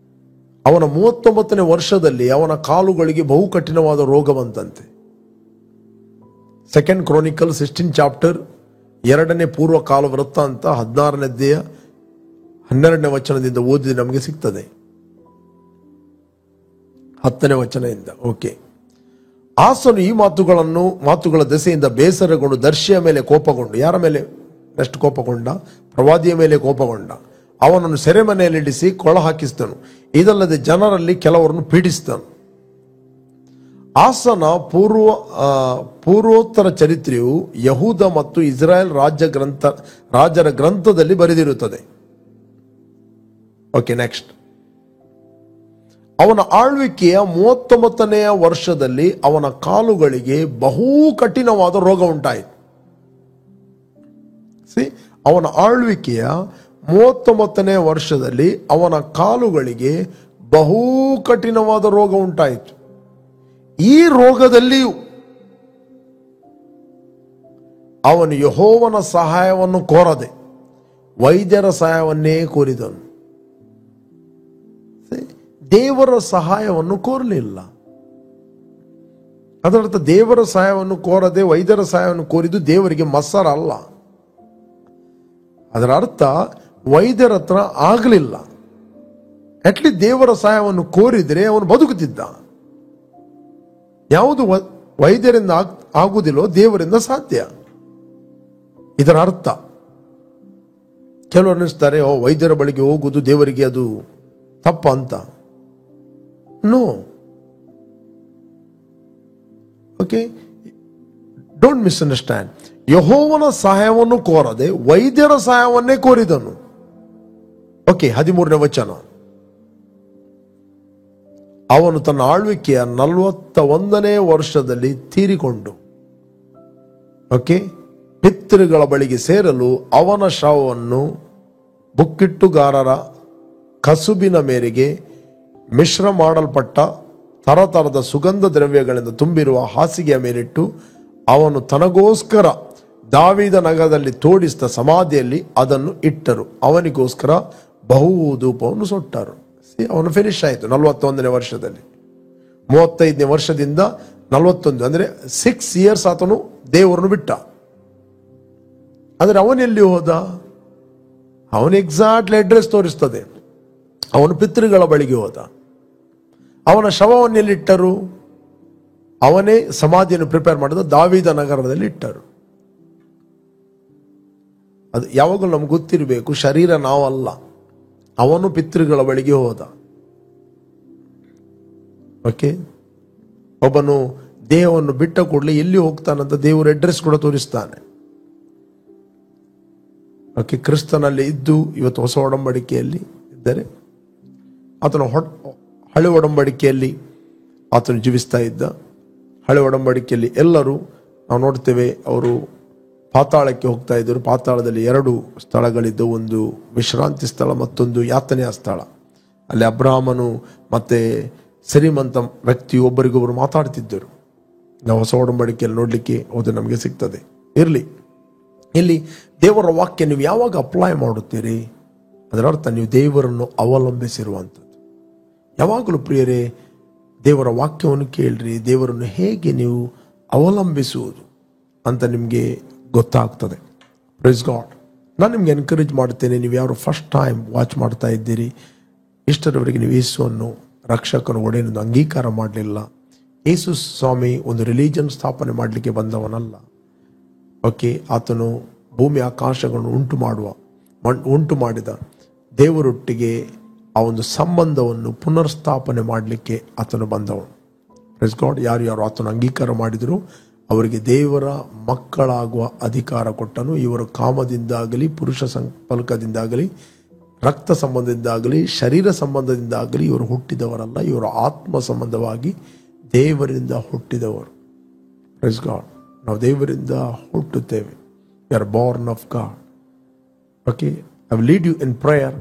ಅವನ 39ನೇ ವರ್ಷದಲ್ಲಿ ಅವನ ಕಾಲುಗಳಿಗೆ ಬಹು ಕಠಿಣವಾದ ರೋಗ ಬಂತಂತೆ. 2 Chronicles 16 ಚಾಪ್ಟರ್ 2ನೇ ಪೂರ್ವ ಕಾಲ ವೃತ್ತಾಂತ 16ನೇ ಅಧ್ಯಾಯ 12ನೇ ವಚನದಿಂದ ಓದಿದ್ರೆ ನಮಗೆ ಸಿಗ್ತದೆ. 10ನೇ ವಚನದಿಂದ. ಓಕೆ. ಆಸನು ಈ ಮಾತುಗಳ ದೆಸೆಯಿಂದ ಬೇಸರಗೊಂಡು ದರ್ಶಿಯ ಮೇಲೆ ಕೋಪಗೊಂಡು, ಯಾರ ಮೇಲೆ ನೆಕ್ಸ್ಟ್ ಕೋಪಗೊಂಡ? ಪ್ರವಾದಿಯ ಮೇಲೆ ಕೋಪಗೊಂಡ. ಅವನನ್ನು ಸೆರೆಮನೆಯಲ್ಲಿಡಿಸಿ ಕೊಳ ಹಾಕಿಸಿದನು. ಇದಲ್ಲದೆ ಜನರಲ್ಲಿ ಕೆಲವರನ್ನು ಪೀಡಿಸಿದನು. ಆಸನ ಪೂರ್ವೋತ್ತರ ಚರಿತ್ರೆಯು ಯಹೂದ ಮತ್ತು ಇಸ್ರಾಯೇಲ್ ರಾಜರ ಗ್ರಂಥದಲ್ಲಿ ಬರೆದಿರುತ್ತದೆ. Okay, next. ಅವನ ಆಳ್ವಿಕೆಯ 39ನೇ ವರ್ಷದಲ್ಲಿ ಅವನ ಕಾಲುಗಳಿಗೆ ಬಹು ಕಠಿಣವಾದ ರೋಗ ಉಂಟಾಯಿತು. ಅವನ ಆಳ್ವಿಕೆಯ 39ನೇ ವರ್ಷದಲ್ಲಿ ಅವನ ಕಾಲುಗಳಿಗೆ ಬಹು ಕಠಿಣವಾದ ರೋಗ ಉಂಟಾಯಿತು. ಈ ರೋಗದಲ್ಲಿಯೂ ಅವನು ಯೆಹೋವನ ಸಹಾಯವನ್ನು ಕೋರದೆ ವೈದ್ಯರ ಸಹಾಯವನ್ನೇ ಕೋರಿದನು. ದೇವರ ಸಹಾಯವನ್ನು ಕೋರಲಿಲ್ಲ. ಅದರರ್ಥ ದೇವರ ಸಹಾಯವನ್ನು ಕೋರದೆ ವೈದ್ಯರ ಸಹಾಯವನ್ನು ಕೋರಿದ್ದು ದೇವರಿಗೆ ಮತ್ಸರ ಅಲ್ಲ. ಅದರ ಅರ್ಥ ವೈದ್ಯರ ಹತ್ರ ಆಗಲಿಲ್ಲ, ಅಟ್ಲೀಸ್ಟ್ ದೇವರ ಸಹಾಯವನ್ನು ಕೋರಿದ್ರೆ ಅವನು ಬದುಕುತ್ತಿದ್ದ. ಯಾವುದು ವೈದ್ಯರಿಂದ ಆಗುವುದಿಲ್ಲೋ ದೇವರಿಂದ ಸಾಧ್ಯ. ಇದರ ಅರ್ಥ ಕೆಲವರು ಅನ್ನಿಸ್ತಾರೆ, ವೈದ್ಯರ ಬಳಿಗೆ ಹೋಗುವುದು ದೇವರಿಗೆ ಅದು ತಪ್ಪ ಅಂತ. ನೋ. Okay, don't misunderstand. ಯೆಹೋವನ ಸಹಾಯವನ್ನು ಕೋರದೆ ವೈದ್ಯರ ಸಹಾಯವನ್ನೇ ಕೋರಿದನು. ಓಕೆ, 13ನೇ ವಚನ. ಅವನು ತನ್ನ ಆಳ್ವಿಕೆಯ 41ನೇ ವರ್ಷದಲ್ಲಿ ತೀರಿಕೊಂಡು, ಓಕೆ, ಪಿತೃಗಳ ಬಳಿಗೆ ಸೇರಲು ಅವನ ಶವವನ್ನು ಬುಕ್ಕಿಟ್ಟುಗಾರರ ಕಸುಬಿನ ಮೇರೆಗೆ ಮಿಶ್ರ ಮಾಡಲ್ಪಟ್ಟ ತರತರದ ಸುಗಂಧ ದ್ರವ್ಯಗಳಿಂದ ತುಂಬಿರುವ ಹಾಸಿಗೆಯ ಮೇಲಿಟ್ಟು ಅವನು ತನಗೋಸ್ಕರ ದಾವೀದ ನಗರದಲ್ಲಿ ತೋಡಿಸಿದ ಸಮಾಧಿಯಲ್ಲಿ ಅದನ್ನು ಇಟ್ಟರು. ಅವನಿಗೋಸ್ಕರ ಬಹು ಧೂಪವನ್ನು ಸುಟ್ಟರು. ಅವನು ಫಿನಿಶ್ ಆಯಿತು 41ನೇ ವರ್ಷದಲ್ಲಿ. 35ನೇ ವರ್ಷದಿಂದ 41 ಅಂದ್ರೆ 6 years ಆತನು ದೇವರನ್ನು ಬಿಟ್ಟ. ಆದರೆ ಅವನೆಲ್ಲಿ ಹೋದ? ಅವನು ಎಕ್ಸಾಕ್ಟ್ಲಿ ಅಡ್ರೆಸ್ ತೋರಿಸ್ತದೆ. ಅವನು ಪಿತೃಗಳ ಬಳಿಗೆ ಹೋದ. ಅವನ ಶವವನ್ನು ಎಲ್ಲಿಟ್ಟರು? ಅವನೇ ಸಮಾಧಿಯನ್ನು ಪ್ರಿಪೇರ್ ಮಾಡಿದ ದಾವೀದ ನಗರದಲ್ಲಿ ಇಟ್ಟರು. ಅದು ಯಾವಾಗಲೂ ನಮ್ಗೆ ಗೊತ್ತಿರಬೇಕು, ಶರೀರ ನಾವಲ್ಲ. ಅವನು ಪಿತೃಗಳ ಬಳಿಗೆ ಹೋದ. ಓಕೆ, ಒಬ್ಬನು ದೇಹವನ್ನು ಬಿಟ್ಟ ಕೂಡಲೇ ಎಲ್ಲಿ ಹೋಗ್ತಾನಂತ ದೇವರು ಅಡ್ರೆಸ್ ಕೂಡ ತೋರಿಸ್ತಾನೆ. ಓಕೆ, ಕ್ರಿಸ್ತನಲ್ಲಿ ಇದ್ದು ಇವತ್ತು ಹೊಸ ಒಡಂಬಡಿಕೆಯಲ್ಲಿ ಇದ್ದರೆ, ಆತನ ಹಳೆ ಒಡಂಬಡಿಕೆಯಲ್ಲಿ ಆತನು ಜೀವಿಸ್ತಾ ಇದ್ದ. ಹಳೆ ಒಡಂಬಡಿಕೆಯಲ್ಲಿ ಎಲ್ಲರೂ ನಾವು ನೋಡ್ತೇವೆ, ಅವರು ಪಾತಾಳಕ್ಕೆ ಹೋಗ್ತಾ ಇದ್ದರು. ಪಾತಾಳದಲ್ಲಿ 2 ಸ್ಥಳಗಳಿದ್ದು, ಒಂದು ವಿಶ್ರಾಂತಿ ಸ್ಥಳ, ಮತ್ತೊಂದು ಯಾತನೆಯ ಸ್ಥಳ. ಅಲ್ಲಿ ಅಬ್ರಾಹ್ಮನು ಮತ್ತೆ ಶ್ರೀಮಂತ ವ್ಯಕ್ತಿಯು ಒಬ್ಬರಿಗೊಬ್ಬರು ಮಾತಾಡ್ತಿದ್ದರು. ನಾವು ಹೊಸ ಒಡಂಬಡಿಕೆಯಲ್ಲಿ ನೋಡ್ಲಿಕ್ಕೆ ಹೋದ್ರೆ ನಮಗೆ ಸಿಗ್ತದೆ. ಇರಲಿ, ಇಲ್ಲಿ ದೇವರ ವಾಕ್ಯ ನೀವು ಯಾವಾಗ ಅಪ್ಲೈ ಮಾಡುತ್ತೀರಿ, ಅದರ ಅರ್ಥ ನೀವು ದೇವರನ್ನು ಅವಲಂಬಿಸಿರುವಂಥದ್ದು. ಯಾವಾಗಲೂ ಪ್ರಿಯರೇ ದೇವರ ವಾಕ್ಯವನ್ನು ಕೇಳ್ರಿ. ದೇವರನ್ನು ಹೇಗೆ ನೀವು ಅವಲಂಬಿಸುವುದು ಅಂತ ನಿಮಗೆ ಗೊತ್ತಾಗ್ತದೆ. Praise God. ನಾನು ನಿಮ್ಗೆ ಎನ್ಕರೇಜ್ ಮಾಡ್ತೇನೆ, ನೀವು ಯಾರು ಫಸ್ಟ್ ಟೈಮ್ ವಾಚ್ ಮಾಡ್ತಾ ಇದ್ದೀರಿ, ಇಷ್ಟರವರೆಗೆ ನೀವು ಯೇಸುವನ್ನು ರಕ್ಷಕನ ಒಡೆಯನ್ನು ಅಂಗೀಕಾರ ಮಾಡಲಿಲ್ಲ. ಯೇಸು ಸ್ವಾಮಿ ಒಂದು ರಿಲಿಜನ್ ಸ್ಥಾಪನೆ ಮಾಡಲಿಕ್ಕೆ ಬಂದವನಲ್ಲ. ಓಕೆ, ಆತನು ಭೂಮಿ ಆಕಾಶಗಳನ್ನು ಉಂಟು ಮಾಡಿದ ದೇವರೊಟ್ಟಿಗೆ ಆ ಒಂದು ಸಂಬಂಧವನ್ನು ಪುನರ್ಸ್ಥಾಪನೆ ಮಾಡಲಿಕ್ಕೆ ಆತನು ಬಂದವನು. Press god. ಯಾರು ಆತನು ಅಂಗೀಕಾರ ಮಾಡಿದರು ಅವರಿಗೆ ದೇವರ ಮಕ್ಕಳಾಗುವ ಅಧಿಕಾರ ಕೊಟ್ಟನು. ಇವರು ಕಾಮದಿಂದಾಗಲಿ, ಪುರುಷ ಸಂಪರ್ಕದಿಂದಾಗಲಿ, ರಕ್ತ ಸಂಬಂಧದಿಂದಾಗಲಿ, ಶರೀರ ಸಂಬಂಧದಿಂದಾಗಲಿ ಇವರು ಹುಟ್ಟಿದವರಲ್ಲ, ಇವರು ಆತ್ಮ ಸಂಬಂಧವಾಗಿ ದೇವರಿಂದ ಹುಟ್ಟಿದವರು. Praise God. ನಾವು ದೇವರಿಂದ ಹುಟ್ಟುತ್ತೇವೆ. We are born of God. Okay, I will lead you in prayer.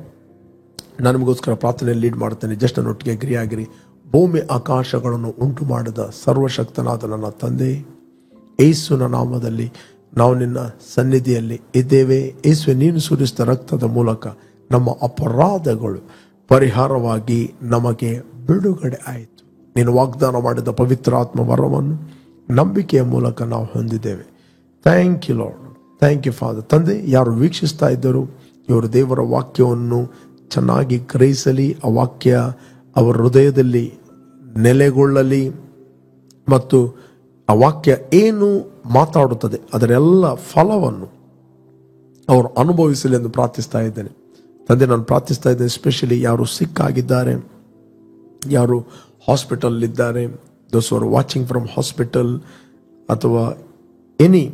ನಾನು ನಿಮಗೋಸ್ಕರ ಪ್ರಾರ್ಥನೆಯಲ್ಲಿ ಲೀಡ್ ಮಾಡ್ತೇನೆ. ಜಸ್ಟ್ ನನ್ನೊಟ್ಟಿಗೆ ಅಗ್ರಿಯಾಗಿರಿ. ಭೂಮಿ ಆಕಾಶಗಳನ್ನು ಉಂಟು ಮಾಡಿದ ಸರ್ವಶಕ್ತನಾದ ನನ್ನ ತಂದೆ, ಯೇಸುವಿನ ನಾಮದಲ್ಲಿ ನಾವು ನಿನ್ನ ಸನ್ನಿಧಿಯಲ್ಲಿ ಇದ್ದೇವೆ. ಯೇಸುವೆ, ನೀನು ಸುರಿಸಿದ ರಕ್ತದ ಮೂಲಕ ನಮ್ಮ ಅಪರಾಧಗಳು ಪರಿಹಾರವಾಗಿ ನಮಗೆ ಬಿಡುಗಡೆ ಆಯಿತು. ನೀನು ವಾಗ್ದಾನ ಮಾಡಿದ ಪವಿತ್ರಾತ್ಮ ವರವನ್ನು ನಂಬಿಕೆಯ ಮೂಲಕ ನಾವು ಹೊಂದಿದ್ದೇವೆ. Thank you Lord, thank you father. ತಂದೆ, ಯಾರು ವೀಕ್ಷಿಸ್ತಾ ಇದ್ದರು ಇವರು ದೇವರ ವಾಕ್ಯವನ್ನು ಚೆನ್ನಾಗಿ ಗ್ರಹಿಸಲಿ, ಆ ವಾಕ್ಯ ಅವರ ಹೃದಯದಲ್ಲಿ ನೆಲೆಗೊಳ್ಳಲಿ, ಮತ್ತು ಆ ವಾಕ್ಯ ಏನು ಮಾತಾಡುತ್ತದೆ ಅದರೆಲ್ಲ ಫಲವನ್ನು ಅವರು ಅನುಭವಿಸಲಿ ಎಂದು ಪ್ರಾರ್ಥಿಸ್ತಾ ಇದ್ದೇನೆ. ತಂದೆ, ನಾನು ಪ್ರಾರ್ಥಿಸ್ತಾ ಇದ್ದೇನೆ, ಎಸ್ಪೆಷಲಿ ಯಾರು ಸಿಕ್ಕಾಗಿದ್ದಾರೆ, ಯಾರು hospital, those are watching from hospital ಅಥವಾ ಎನಿ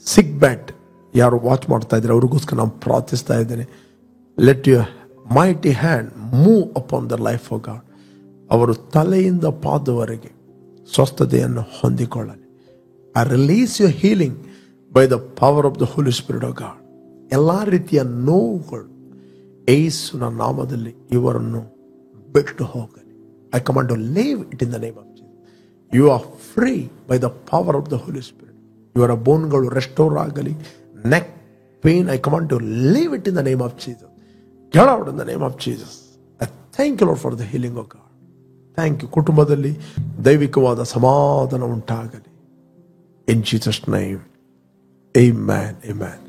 ಸಿಕ್ ಬ್ಯಾಟ್ ಯಾರು ವಾಚ್ ಮಾಡ್ತಾ ಇದ್ದಾರೆ ಅವ್ರಿಗೋಸ್ಕರ ನಾನು ಪ್ರಾರ್ಥಿಸ್ತಾ ಇದ್ದೇನೆ. Let your mighty hand move upon the life of God. ಅವರು ತಲೆಯಿಂದ ಪಾದವರೆಗೆ ಸ್ವಸ್ಥತೆಯನ್ನು ಹೊಂದಿಕೊಳ್ಳಲಿ. I release your healing by the power of the Holy Spirit of God. ಎಲ್ಲ ರೀತಿಯ ನೋವುಗಳು ಯೇಸುವಿನ ನಾಮದಲ್ಲಿ ಇವರನ್ನು ಬಿಟ್ಟು ಹೋಗಲಿ. I command to leave it in the name of Jesus. You R free by the power of the Holy Spirit. ಇವರ ಬೋನ್ಗಳು ರೆಸ್ಟೋರ್ ಆಗಲಿ. Neck pain, I command to leave it in the name of Jesus. Get out in the name of Jesus. I thank you, Lord, for the healing of God. Thank you. ಕುಟುಂಬದಲ್ಲಿ ದೈವಿಕವಾದ ಸಮಾಧಾನ ಉಂಟಾಗಲಿ. In Jesus' name, amen, amen.